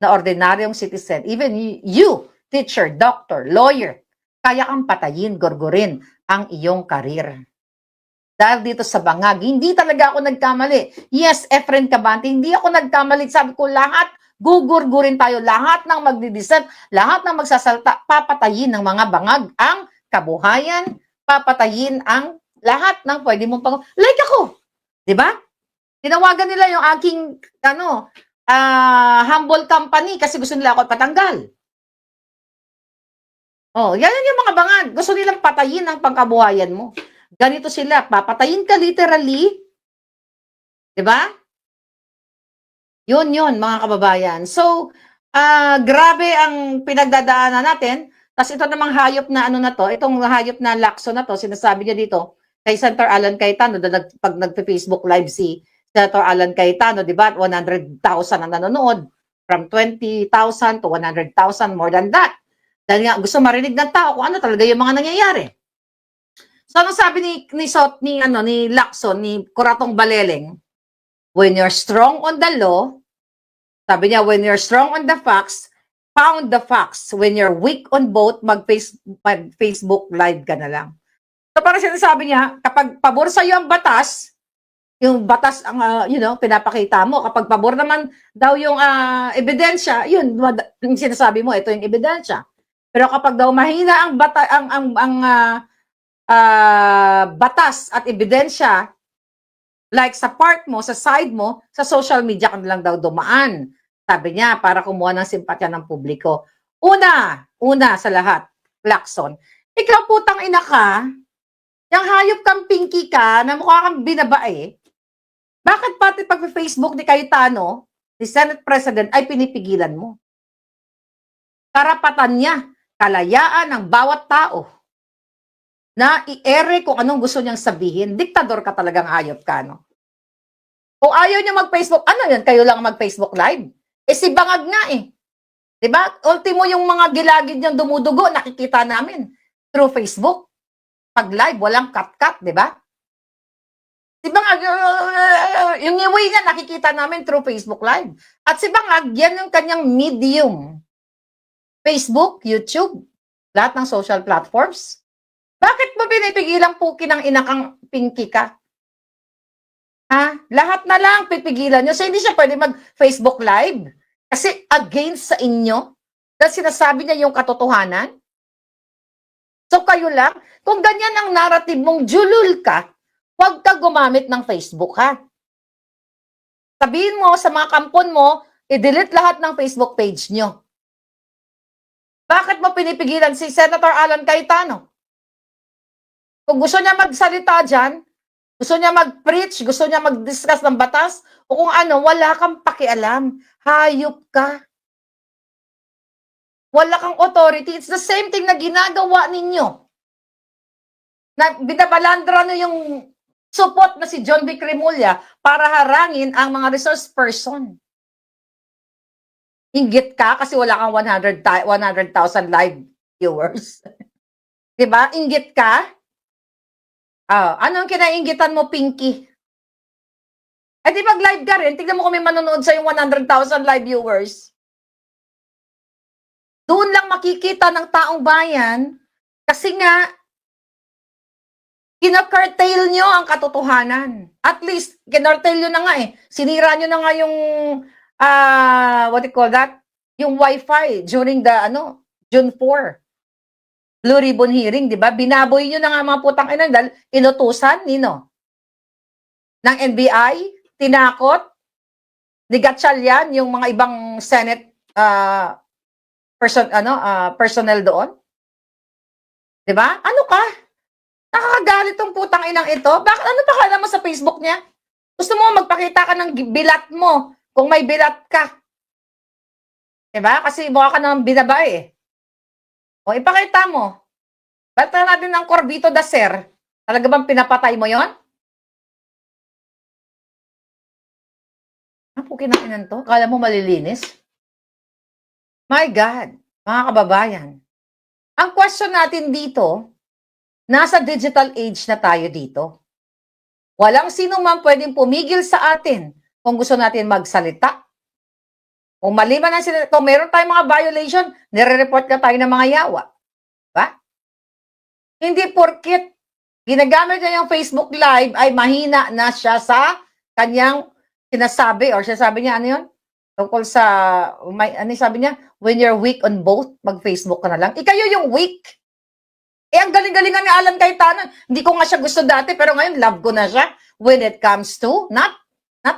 Na ordinaryong citizen, even you, teacher, doctor, lawyer, kaya kang patayin, gorgorin ang iyong karir. Dahil dito sa Bangag, hindi talaga ako nagkamali. Yes, Efren Cabante, hindi ako nagkamali. Sabi ko, lahat, gugurgurin tayo. Lahat ng magdidissent, lahat ng magsasalta, papatayin ng mga Bangag ang kabuhayan, papatayin ang lahat ng pwede mong like ako. Diba? Tinawagan nila yung aking, humble company kasi gusto nila ako patanggal. Oh, yan yung mga Bangag. Gusto nilang patayin ang pangkabuhayan mo. Ganito sila, papatayin ka literally. 'Di ba? Yun, mga kababayan. So, grabe ang pinagdadaanan natin. Tapos ito namang hayop na itong hayop na Lacson na to, sinasabi niya dito, kay Senator Alan Cayetano, pag nagpe-Facebook live si Senator Alan Cayetano, di ba, 100,000 ang nanonood, from 20,000 to 100,000, more than that. Dahil nga, gusto marinig ng tao kung ano talaga yung mga nangyayari. So, ano sabi ni Lacson, ni Kuratong Baleleng, when you're strong on the law, sabi niya, when you're strong on the facts, pound the facts. When you're weak on both, mag-Facebook live ka na lang. So, parang sinasabi niya, kapag pabor sa'yo ang batas, yung batas ang, pinapakita mo. Kapag pabor naman daw yung ebidensya, yun, yung sinasabi mo, ito yung ebidensya. Pero kapag daw mahina ang batas at ebidensya, like sa part mo, sa side mo, sa social media ka lang daw dumaan. Sabi niya, para kumuha ng simpatya ng publiko. Una sa lahat, Lacson, ikaw putang ina ka, yung hayop kang pinky ka, na mukha kang binabae, bakit pati pag-Facebook ni Cayetano, ni Senate President, ay pinipigilan mo? Karapatan niya, kalayaan ng bawat tao na i-ere kung anong gusto niyang sabihin. Diktador ka talagang hayop ka, no? Kung ayaw niya mag-Facebook, ano yan? Kayo lang mag-Facebook live? Eh si Bangag nga eh. Diba? Ultimo yung mga gilagid niyang dumudugo, nakikita namin through Facebook. Pag live, walang cut-cut, diba? Diba nga, yung iwi niya, nakikita namin through Facebook Live. At si Bangag, yan yung kanyang medium. Facebook, YouTube, lahat ng social platforms. Bakit mo pinipigilang puki ng inakang pinky ka? Ha? Lahat na lang pipigilan nyo. So, hindi siya pwede mag-Facebook Live. Kasi against sa inyo. Dahil sinasabi niya yung katotohanan. So, kayo lang, kung ganyan ang narrative mong julul ka, huwag ka gumamit ng Facebook, ha? Sabihin mo sa mga kampon mo, i-delete lahat ng Facebook page nyo. Bakit mo pinipigilan si Senator Alan Cayetano? Kung gusto niya magsalita dyan, gusto niya mag-preach, gusto niya mag-discuss ng batas, o kung ano, wala kang pakialam. Hayop ka. Wala kang authority. It's the same thing na ginagawa ninyo. Na binabalandra nyo yung support na si John B. Cremulya para harangin ang mga resource person. Inggit ka kasi wala kang 100,000 live viewers. Diba? Inggit ka? Anong kinainggitan mo, Pinky? Eh di mag-live ka rin. Tignan mo kung may manonood sa yung 100,000 live viewers. Doon lang makikita ng taong bayan kasi nga kina-curtail nyo ang katotohanan. At least, kina-curtail nyo na nga eh. Sinira nyo na nga yung what do you call that? Yung Wi-Fi during the June 4. Blue Ribbon hearing, di ba? Binaboy nyo na nga mga putang ina dahil inutusan nino ng NBI, tinakot ni Gatchalian yung mga ibang Senate personnel doon. Di ba? Ano ka? Nakakagalit tong putang inang ito. Bakit ano pa kala mo sa Facebook niya? Gusto mo magpakita ka ng bilat mo kung may bilat ka. Diba? Kasi mukha ka ng binabay eh. O ipakita mo. Bata natin ng Corbito da Ser. Talaga bang pinapatay mo yon? Ang pukinang to? Kala mo malilinis? My God, mga kababayan. Ang question natin dito, nasa digital age na tayo dito. Walang sino man pwedeng pumigil sa atin kung gusto natin magsalita. Kung maliban na sila, kung meron tayong mga violation, nire-report ka tayo ng mga yawa. Diba? Hindi porkit ginagamit niya yung Facebook Live ay mahina na siya sa kanyang sinasabi or sinasabi niya, ano yun? Tungkol sa, ano sabi niya? When you're weak on both, mag-Facebook ka na lang. Ikayo yung weak. Eh, ang galing-galingan ni Alan Cayetano. Hindi ko nga siya gusto dati, pero ngayon, love ko na siya. When it comes to, not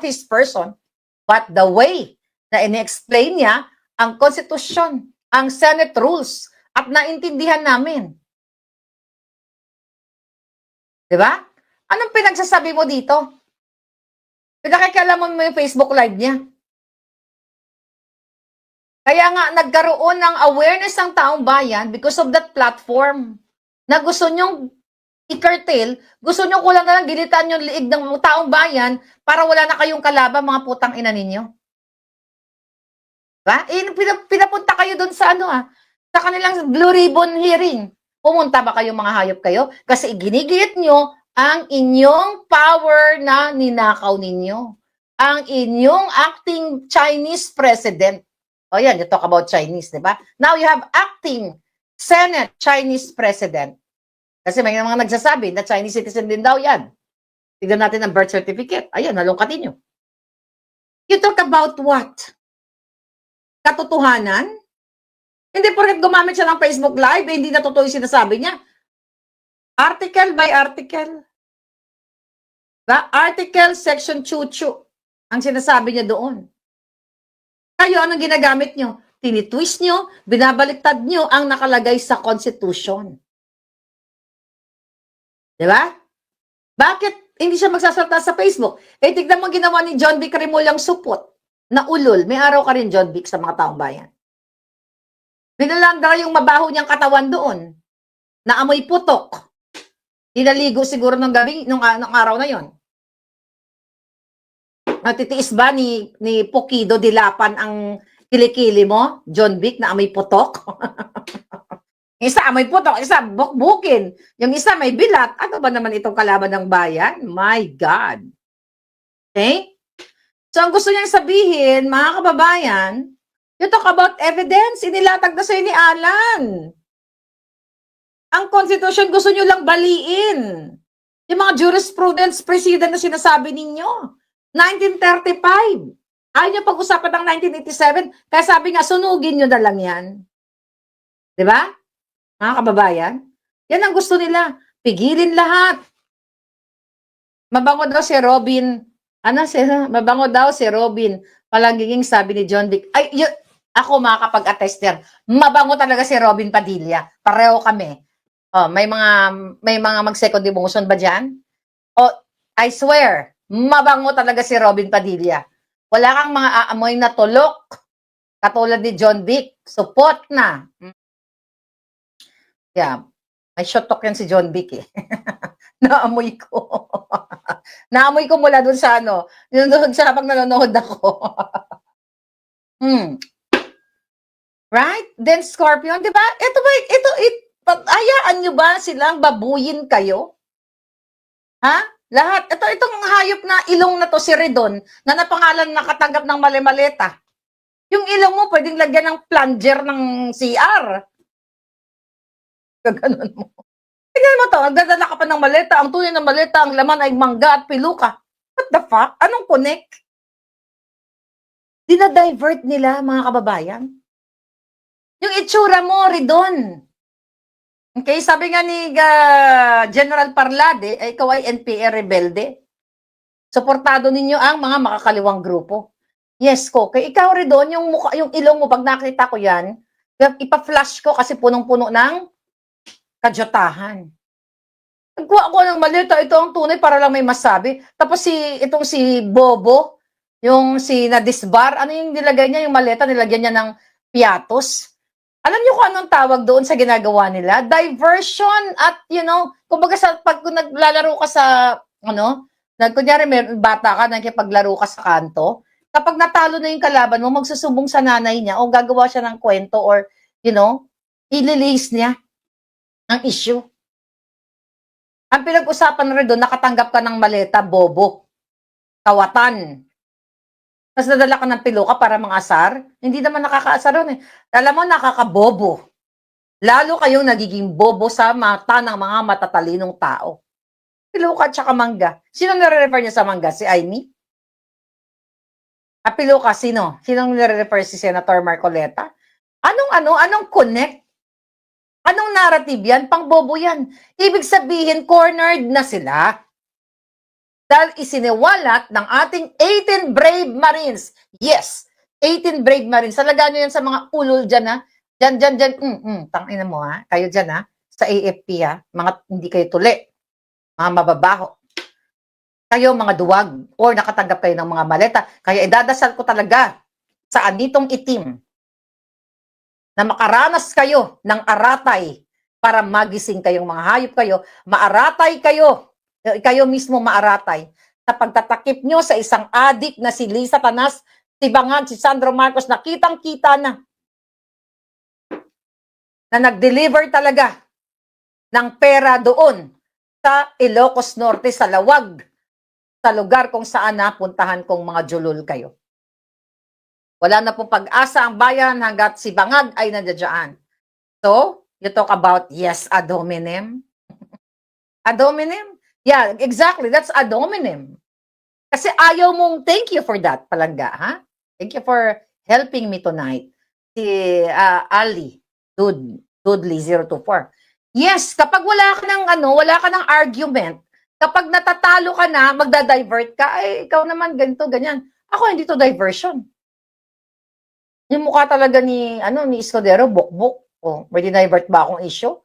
his person, but the way na ini-explain niya ang konstitusyon, ang Senate rules, at naintindihan namin. Diba? Anong pinagsasabi mo dito? Pinakikialaman mo yung Facebook Live niya. Kaya nga, nagkaroon ng awareness ng taong bayan because of that platform na gusto nyong i-curtail, gusto nyong kulang na lang gilitan yung liig ng taong bayan para wala na kayong kalaban, mga putang ina ninyo. Diba? Pinapunta kayo doon sa sa kanilang Blue Ribbon hearing. Pumunta ba kayo, mga hayop kayo? Kasi ginigit nyo ang inyong power na ninakaw ninyo. Ang inyong acting Chinese president. O yan, you talk about Chinese, di ba? Now you have acting Senate Chinese president. Kasi may mga nagsasabi na Chinese citizen din daw yan. Tignan natin ang birth certificate. Ayan, nalungkatin nyo. You talk about what? Katotohanan? Hindi porket gumamit siya ng Facebook Live, hindi na totoo yung sinasabi niya. Article by article. Ba? Article, section, chuchu. Ang sinasabi niya doon. Kayo, anong ginagamit nyo? Tinitwist nyo, binabaliktad nyo ang nakalagay sa Constitution. Diba? Bakit hindi siya magsasalta sa Facebook? Eh, tignan mo ginawa ni John B. Cremulya supot na ulol. May araw ka rin, John B. sa mga taong bayan. Binalandra yung mabaho niyang katawan doon. Na amoy putok. Inaligo siguro nung gabi, nung araw na yon. Natitiis ba ni Pokido Dilapan ang Kilikili mo, John Vic, na amoy putok. Isa amoy putok, isa bukbukin. Yung isa may bilat. Ano ba naman itong kalaban ng bayan? My God. Okay? So, ang gusto niyang sabihin, mga kababayan, you talk about evidence, inilatag na sa'yo ni Alan. Ang Constitution gusto niyo lang baliin. Yung mga jurisprudence precedent na sinasabi ninyo. 1935. Ayaw niyo pag-usapan ng 1987. Kaya sabi nga, sunugin niyo na lang yan. Di ba? Mga kababayan? Yan ang gusto nila. Pigilin lahat. Mabango daw si Robin. Mabango daw si Robin. Palaging sabi ni John Vic. Ay, ako makakapag-attester. Mabango talaga si Robin Padilla. Pareho kami. Oh, may mga mag-second demotion ba diyan? Oh, I swear, mabango talaga si Robin Padilla. Wala kang mga aamoy na tulok katulad ni John Vic. Support na. Yeah. May shot talk yan si John Vic eh. Naamoy ko. Naamoy ko mula dun sa doon sa habang nanonood ako. Right? Then Scorpion, di ba? Ito, hayaan nyo ba silang babuyin kayo? Ha? Lahat. Itong hayop na ilong na to, si Redon, na napangalan nakatanggap ng mali-maleta. Yung ilong mo, pwedeng lagyan ng plunger ng CR. Gaganon mo. Tingnan mo to, nagdadala ka pa ng maleta. Ang tunay ng maleta, ang laman ay mangga at piluka. What the fuck? Anong connect? Dinadivert nila, mga kababayan. Yung itsura mo, Redon. Okay, sabi nga ni General Parlade, ay ikaw ay NPA rebelde. Suportado ninyo ang mga makakaliwang grupo. Yes ko. Kaya ikaw, Redon, yung ilong mo, pag nakita ko yan, ipa-flash ko kasi punong-puno ng kadyotahan. Nagkuha ko ng malita, ito ang tunay para lang may masabi. Tapos itong si Bobo, yung si Nadisbar, ano yung nilagay niya, yung maleta, nilagyan niya ng piatos. Alam niyo kung anong tawag doon sa ginagawa nila? Diversion at, kumbaga pag naglalaro ka sa, kunyari may bata ka, nakikipaglaro ka sa kanto, kapag natalo na yung kalaban mo, magsusumbong sa nanay niya o gagawa siya ng kwento or, ililihis niya ang issue. Ang pinag-usapan rin doon, nakatanggap ka ng maleta, bobo, kawatan. Tapos nadala ka ng piluka para mangasar. Hindi naman nakakaasar ron eh. Alam mo, nakakabobo. Lalo kayong nagiging bobo sa mata ng mga matatalinong tao. Piluka at saka mangga. Sino nare-refer niya sa mangga? Si Amy? Piluka, sino? Sinong nare-refer si Senator Marcoleta? Anong connect? Anong narrative yan? Pang bobo yan. Ibig sabihin, cornered na sila. Dahil isiniwalat ng ating 18 brave Marines. Yes, 18 brave Marines. Talaga nyo yan sa mga ulol dyan, ha? Dyan. Tangina mo, ha? Kayo dyan, ha? Sa AFP, ha? Mga hindi kayo tuli. Mga mababaho. Kayo, mga duwag. Or nakatanggap kayo ng mga maleta. Kaya idadasal ko talaga sa anitong itim na makaranas kayo ng aratay para magising kayong mga hayop kayo. Maaratay kayo mismo maaratay sa pagtatakip nyo sa isang adik na si Lisa Tanas, si Bangag, si Sandro Marcos, na kitang-kita na nag-deliver talaga ng pera doon sa Ilocos Norte, sa Lawag, sa lugar kung saan napuntahan kong mga julul kayo. Wala na pong pag-asa ang bayan hanggat si Bangag ay nandiyan. So, you talk about, yes, ad hominem. Ad hominem? Yeah, exactly. That's ad hominem. Kasi ayaw mong thank you for that, Palangga, ha? Thank you for helping me tonight. Si Ali, Dudley 024. Yes, kapag wala ka ng argument, kapag natatalo ka na, magda-divert ka, ay ikaw naman ganito, ganyan. Ako hindi to diversion. Yung mukha talaga ni Escudero, bukbuk. Oh, may dinivert ba akong issue?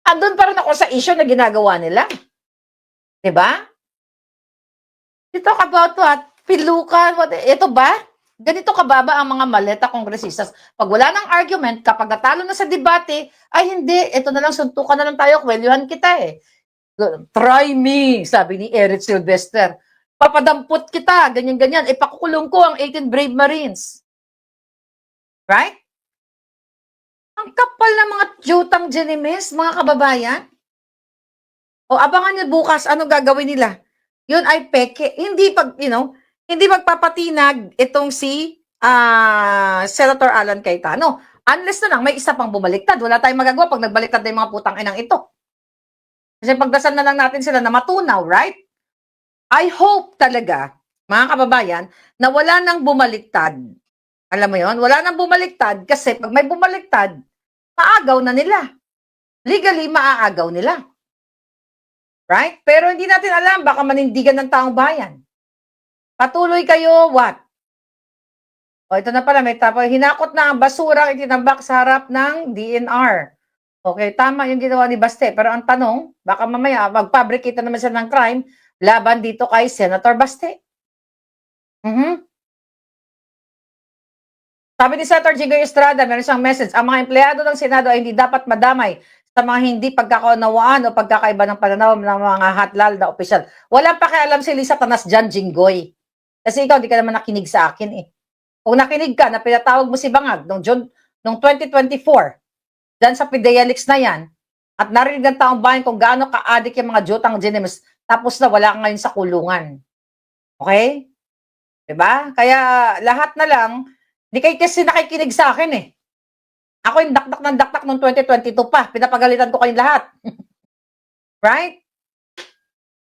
Andun pa rin ako sa issue na ginagawa nila. Diba? You talk about what? Piluka, what? Ito ba? Ganito kababa ang mga maleta kongresistas. Pag wala ng argument, kapag natalo na sa debate, ay hindi, ito na lang, suntukan na lang tayo, kwelyuhan kita eh. Try me, sabi ni Eric Sylvester. Papadampot kita, ganyan-ganyan. Ipakukulong ko ang 18 Brave Marines. Right? Ang kapal ng mga jutang Genimes, mga kababayan. O abangan nyo bukas, ano gagawin nila? Yun ay peke. Hindi hindi magpapatinag itong si Senator Alan Cayetano. Unless na lang, may isa pang bumaliktad. Wala tayong magagawa pag nagbaliktad na yung mga putang inang ito. Kasi pagdasal na lang natin sila na matunaw, right? I hope talaga, mga kababayan, na wala nang bumaliktad. Alam mo yon, wala nang bumaliktad kasi pag may bumaliktad, maagaw na nila. Legally, maaagaw nila. Right? Pero hindi natin alam, baka manindigan ng taong bayan. Patuloy kayo, what? O, ito na pala, may tapos, hinakot na ang basura itinambak sa harap ng DNR. Okay, tama yung ginawa ni Baste. Pero ang tanong, baka mamaya, mag-fabricate na naman siya ng crime laban dito kay Senator Baste. Sabi ni Senator Jigoy Estrada, meron siyang message, ang mga empleyado ng Senado ay hindi dapat madamay sa mga hindi pagkakaunawaan o pagkakaiba ng pananaw ng mga hatlal na opisyal. Walang pakialam si Lisa Tanas dyan, Jinggoy. Kasi ikaw, hindi ka naman nakinig sa akin eh. Kung nakinig ka, na pinatawag mo si Bangag noong 2024, dyan sa Fidelix na yan, at narinig ng taong bayan kung gaano ka-adik yung mga jutang Genimes, tapos na wala ka ngayon sa kulungan. Okay? Diba? Kaya lahat na lang, di kayo kasi nakikinig sa akin eh. Ako yung dakdak ng dakdak noong 2022 pa. Pinapagalitan ko kayong lahat. Right?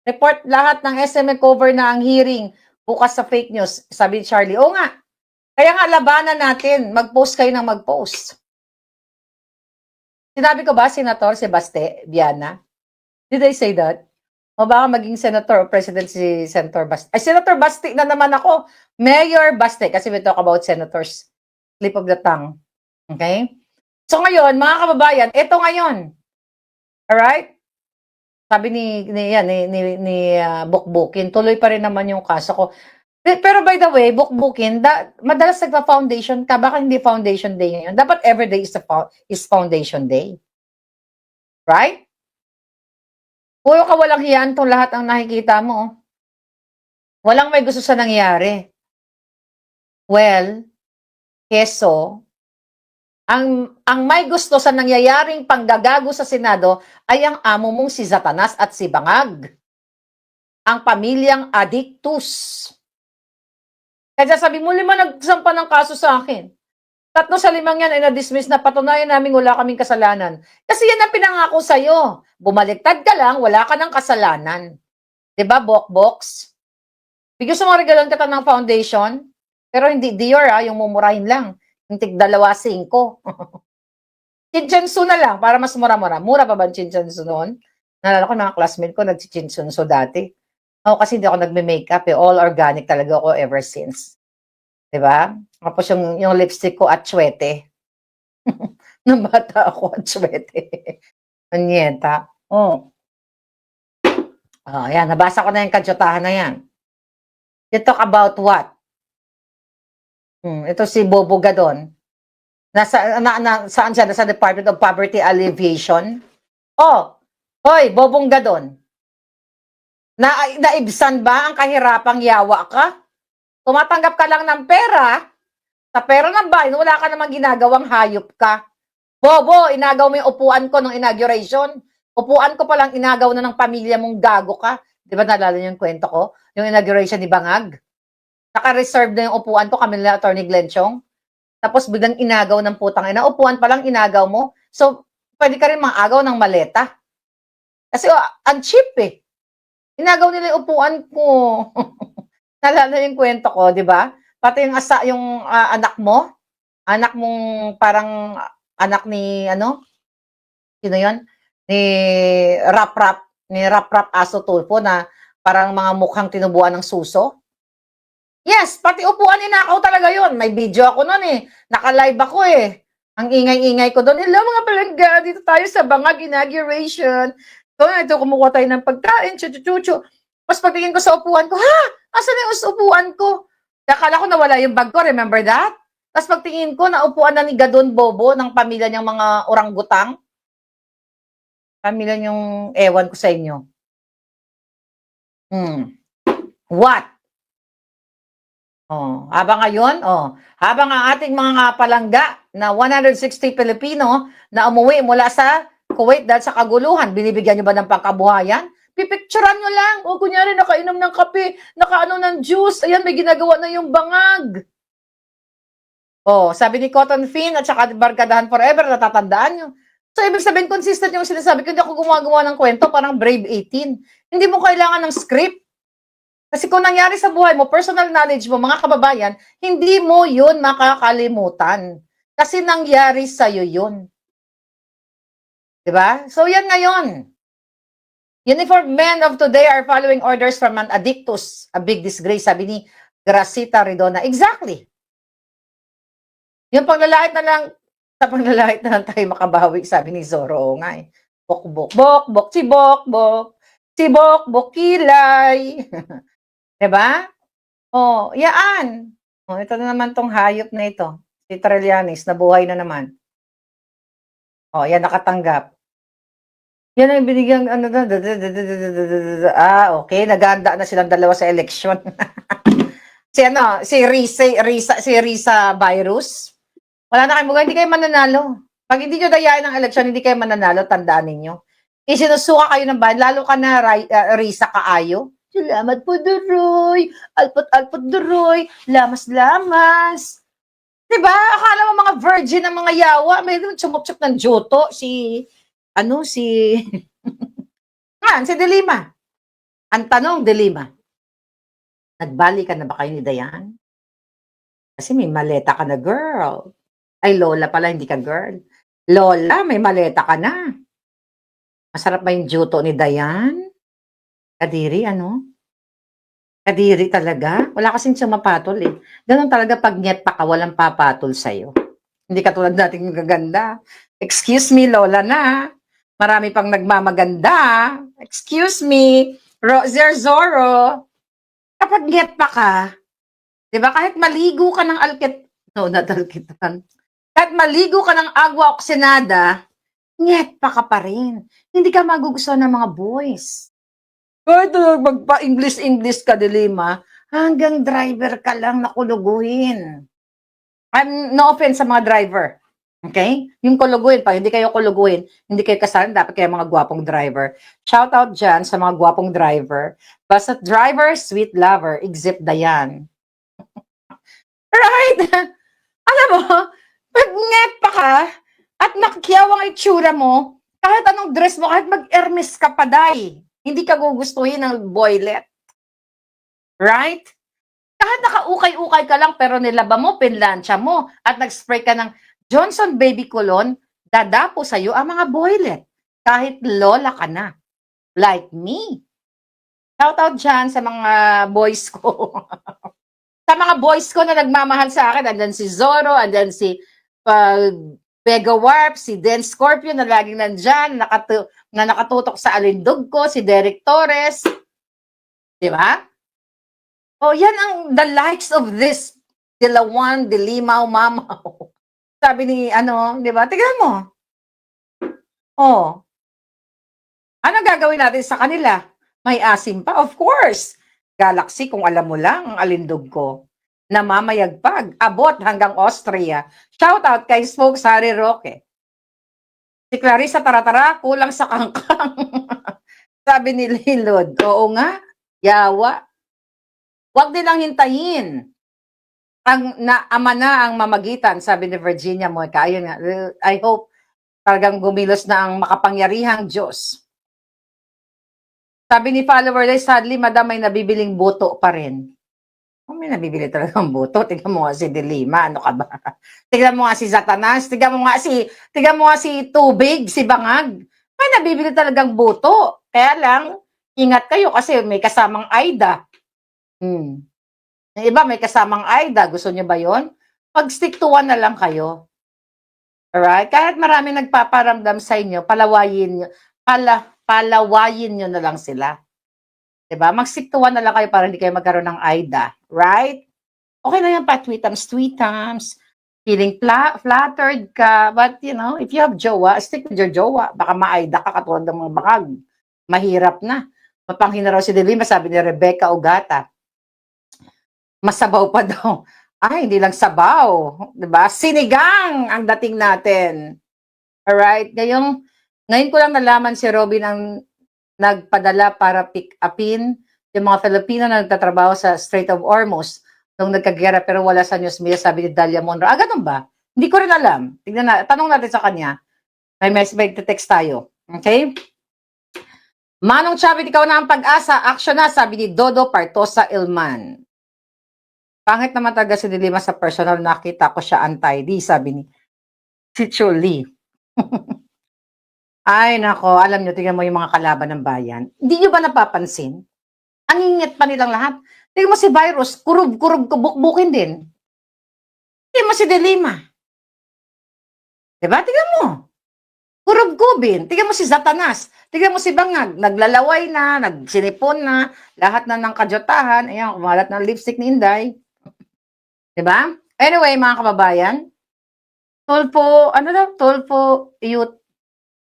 Report lahat ng SME cover na ang hearing bukas sa fake news. Sabi ni Charlie, oo nga. Kaya nga labanan natin. Mag-post kayo ng mag-post. Sinabi ko ba, Senator Sebaste Viana? Did I say that? O baka maging Senator o President si Senator Baste. Ay, Senator Baste na naman ako. Mayor Baste. Kasi we talk about senators. Slip of the tongue. Okay? So ngayon, mga kababayan, ito ngayon. Alright? Sabi ni Bukbukin, tuloy pa rin naman yung kaso ko. Pero by the way, Bukbukin, madalas nagpa-foundation ka, baka hindi foundation day ngayon. Dapat everyday is foundation day. Right? Puro ka walang hiyaan tong lahat ang nakikita mo. Walang may gusto sa nangyari. Well, keso, ang may gusto sa nangyayaring panggagago sa Senado ay ang amo mong si Satanas at si Bangag. Ang pamilyang Adictus. Kaya sabi mo, 5 nagsampa ng kaso sa akin. 3 sa 5 yan ay na-dismiss na, patunayan namin wala kaming kasalanan. Kasi yan ang pinangako sa'yo. Bumaliktad ka lang, wala ka ng kasalanan. Diba, Bokbox? Bigyan sa mga regalan kita ng foundation, pero hindi Dior yung mumurahin lang. Yung tig 2.5. Chinchensu na lang, para mas mura-mura. Mura pa ba ang chinchensu noon? Nalala ko, mga classmate ko, nag-chinchensu dati. Ako kasi hindi ako nagme-makeup eh. All organic talaga ako ever since. Diba? Tapos yung lipstick ko, atsuete. Nung bata ako, atsuete. Anyeta. Oh. Oh, yan. Nabasa ko na yung kadyotahan na yan. You talk about what? Ito si Bobo Gadon. Saan siya? Nasa Department of Poverty Alleviation. Oh, hoy, Bobong Gadon. Naibsan ba ang kahirapang yawa ka? Tumatanggap ka lang ng pera. Sa pera ng bayan, wala ka namang ginagawang hayop ka. Bobo, inagaw mo yung upuan ko ng inauguration. Upuan ko palang inagaw na ng pamilya mong gago ka. Di ba naalala niyo yung kwento ko? Yung inauguration ni Bangag. Naka-reserve na yung upuan ko, kami nila Attorney Glenn Chong. Tapos biglang inagaw ng putang ina. Upuan pa lang inagaw mo. So, pwede ka rin maagaw ng maleta. Kasi ang cheap eh. Inagaw nila yung upuan ko. Nalala yung kwento ko, di ba? Pati yung anak mo, anak mong parang anak ni, sino yun? Ni Rap Aso Tulfo na parang mga mukhang tinubuan ng suso. Yes, pati upuan ninakaw talaga yon. May video ako nun eh. Naka-live ako eh. Ang ingay-ingay ko doon. Hello mga palangga, dito tayo sa Bangag inauguration. So, ito kumukuha tayo ng pagkain, chuchu-chuchu. Tapos pagtingin ko sa upuan ko, ha? Asan yung upuan ko? Akala ko nawala yung bag ko, remember that? Tapos pagtingin ko, naupuan na ni Gadon Bobo ng pamilya niyang mga orangutang. Pamilya niyong ewan ko sa inyo. What? Oh, habang ang ating mga palangga na 160 Pilipino na umuwi mula sa Kuwait dahil sa kaguluhan, binibigyan niyo ba ng pangkabuhayan? Pipicturean niyo lang. O kunyari nakainom ng kape, nakaano ng juice, ayan may ginagawa na yung bangag. Oh, sabi ni Cotton Finn at saka Barkadahan Forever, natatandaan niyo. So, ibig sabihin, consistent yung sinasabi ko, hindi ako gumagawa ng kwento, parang Brave 18. Hindi mo kailangan ng script. Kasi kung nangyari sa buhay mo, personal knowledge mo, mga kababayan, hindi mo yun makakalimutan. Kasi nangyari sa'yo yun. Diba? So, yan ngayon. Uniformed men of today are following orders from an addictus, a big disgrace, sabi ni Gracita Redona. Exactly. Yung paglalait na lang, sa paglalait na lang tayo makabawi, sabi ni Zorro. Oo nga eh. Bok, bok, bok, bok, si bok, bok. Si bok, bok, kilay. Diba? Oh, yaan. Oh, ito na naman tong hayop na ito. Si Trillanes, nabuhay na naman. Oh, yan, nakatanggap. Yan ang binigyan, ano na, okay, naganda na silang dalawa sa election. si Risa Virus. Wala na kayo mga, hindi kayo mananalo. Pag hindi nyo dayain ng election, hindi kayo mananalo, tandaan ninyo. Isinusuka kayo ng bayan, lalo ka na Risa Kaayo. Salamat po, Duroy. Alpot-alpot, Duroy. Lamas-lamas. Diba? Akala mo mga virgin ang mga yawa. May sumup-sup ng joto. Si Delima. Ang tanong, Delima, nagbalikan na ba kayo ni Dayan? Kasi may maleta ka na, girl. Ay, Lola pala, hindi ka girl. Lola, may maleta ka na. Masarap ba yung joto ni Dayan? Kadiri, ano? Kadiri talaga. Wala kasing sumapatol eh. Ganun talaga pag nyet pa ka, walang papatol sa'yo. Hindi katulad nating magaganda. Excuse me, Lola na. Marami pang nagmamaganda. Excuse me, Roser Zorro. Kapag nyet pa ka, di ba, kahit maligo ka ng kahit maligo ka ng agwa oksinada, nyet pa ka pa rin. Hindi ka magugustuhan ng mga boys. Kahit magpa-English ka, Dilima, hanggang driver ka lang nakuluguhin. No offense sa mga driver. Okay? Yung kuluguhin, pag hindi kayo kuluguhin, hindi kayo kasalan, dapat kayo mga gwapong driver. Shout out dyan sa mga gwapong driver. Basta driver, sweet lover, except Dayan. Right? Alam mo, pag nget pa ka, at nakikiyaw ang itsura mo, kahit anong dress mo, kahit mag-Hermes ka pa, day, hindi ka gugustuhin ng boylet. Right? Kahit nakaukay-ukay ka lang, pero nilaba mo, pinlansya mo, at nag-spray ka ng Johnson Baby Cologne, dadapo sa'yo ang mga boylet. Kahit lola ka na. Like me. Shout out dyan sa mga boys ko. Sa mga boys ko na nagmamahal sa akin, andyan si Zorro, andyan si Vega Warp, si Den Scorpio na laging nandyan, na nakatutok sa alindog ko, si Derek Torres. Di ba? Oh, yan ang the likes of this Dilawan, Dilimaw, Mamaw. Sabi ni, di ba? Tignan mo. Oh. Ano gagawin natin sa kanila? May asim pa? Of course. Galaxy, kung alam mo lang, ang alindog ko. Namamayagpag, abot hanggang Austria. Shout out kay Spokes Harry Roque. Si Clarissa Taratara, kulang sa kangkang. Sabi ni Lilod, oo nga, yawa. Huwag nilang hintayin. Ama na ang mamagitan, sabi ni Virginia Moica. Ayun nga, I hope talagang gumilos na ang makapangyarihang Diyos. Sabi ni follower, sadly, madam, may nabibiling buto pa rin. May nabibili talagang buto. Tingnan mo nga si Delima, ano ka ba? Tingnan mo nga si Satanas, tingnan mo nga si Tubig, si Bangag. May nabibili talagang buto. Kaya lang, ingat kayo kasi may kasamang Aida. Yung iba may kasamang Aida. Gusto nyo ba yon? Pag-stick to one na lang kayo. Alright? Kahit marami nagpaparamdam sa inyo, palawayin nyo na lang sila. Diba? Mag-stick to one na lang kayo para hindi kayo magkaroon ng Aida. Right? Okay na yan pa, tweetams. Feeling flattered ka. But, if you have jowa, stick with your jowa. Baka ma-Aida ka katulad ng mga bakag. Mahirap na. Mapanghina raw si Delima, sabi ni Rebecca Ogata. Masabaw pa daw. Ay, hindi lang sabaw, 'di ba? Sinigang ang dating natin. Alright, ngayon ko lang nalaman si Robin ang nagpadala para pick upin yung mga Filipino na nagtatrabaho sa Strait of Hormuz nung nagkagera pero wala sa news media, sabi ni Dalia Monroe. Ah, ganun ba? Hindi ko rin alam. Tignan na, tanong natin sa kanya. May text tayo. Okay? Manong Chavit, ikaw na ang pag-asa. Action na, sabi ni Dodo Partosa Ilman. Pangit naman talaga si Dilima sa personal, nakita ko siya untidy, sabi ni si Chuli. Ay, nako, alam nyo, tingnan mo yung mga kalaban ng bayan. Hindi nyo ba napapansin? Ang ingit pa nilang lahat. Tingnan mo si Virus, kurub-kurub, bukbukin din. Tingnan mo si Dilima. Diba? Tingnan mo. Kurub-kubin. Tingnan mo si Satanas. Tingnan mo si Bangag. Naglalaway na, nagsinipon na, lahat na ng kajotahan. Ayan, kumalat ng lipstick ni Inday. Diba? Anyway, mga kababayan, Tulfo, Youth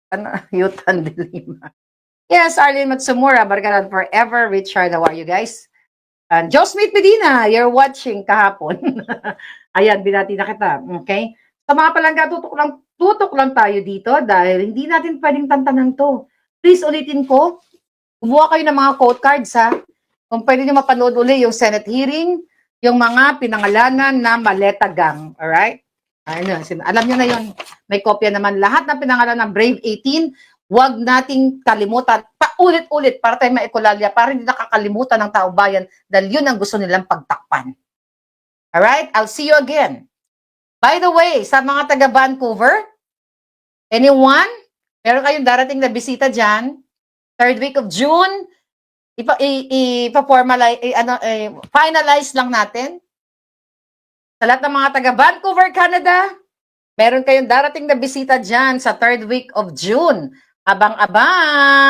and Dilima. Yes, Arlene Matsumura, Barkaran Forever, Richard, how are you guys? And Joe Smith Medina, you're watching kahapon. Ayan, binati na kita, okay? Sa mga palangga, tutok lang tayo dito dahil hindi natin pwedeng tantanan to. Please ulitin ko, kumuha kayo ng mga quote cards ha. Kung pwede nyo mapanood uli yung Senate hearing, yung mga pinangalanan na Maleta Gang, alright? Alam nyo na yun. May kopya naman lahat ng pinangalan ng Brave 18. Huwag nating kalimutan. Paulit-ulit para tayo maekulalya, para hindi nakakalimutan ng tao bayan dahil yun ang gusto nilang pagtakpan. Alright? I'll see you again. By the way, sa mga taga Vancouver, anyone? Meron kayong darating na bisita dyan? Third week of June? Finalize lang natin. Sa lahat ng mga taga Vancouver, Canada, meron kayong darating na bisita dyan sa third week of June. Abang-abang!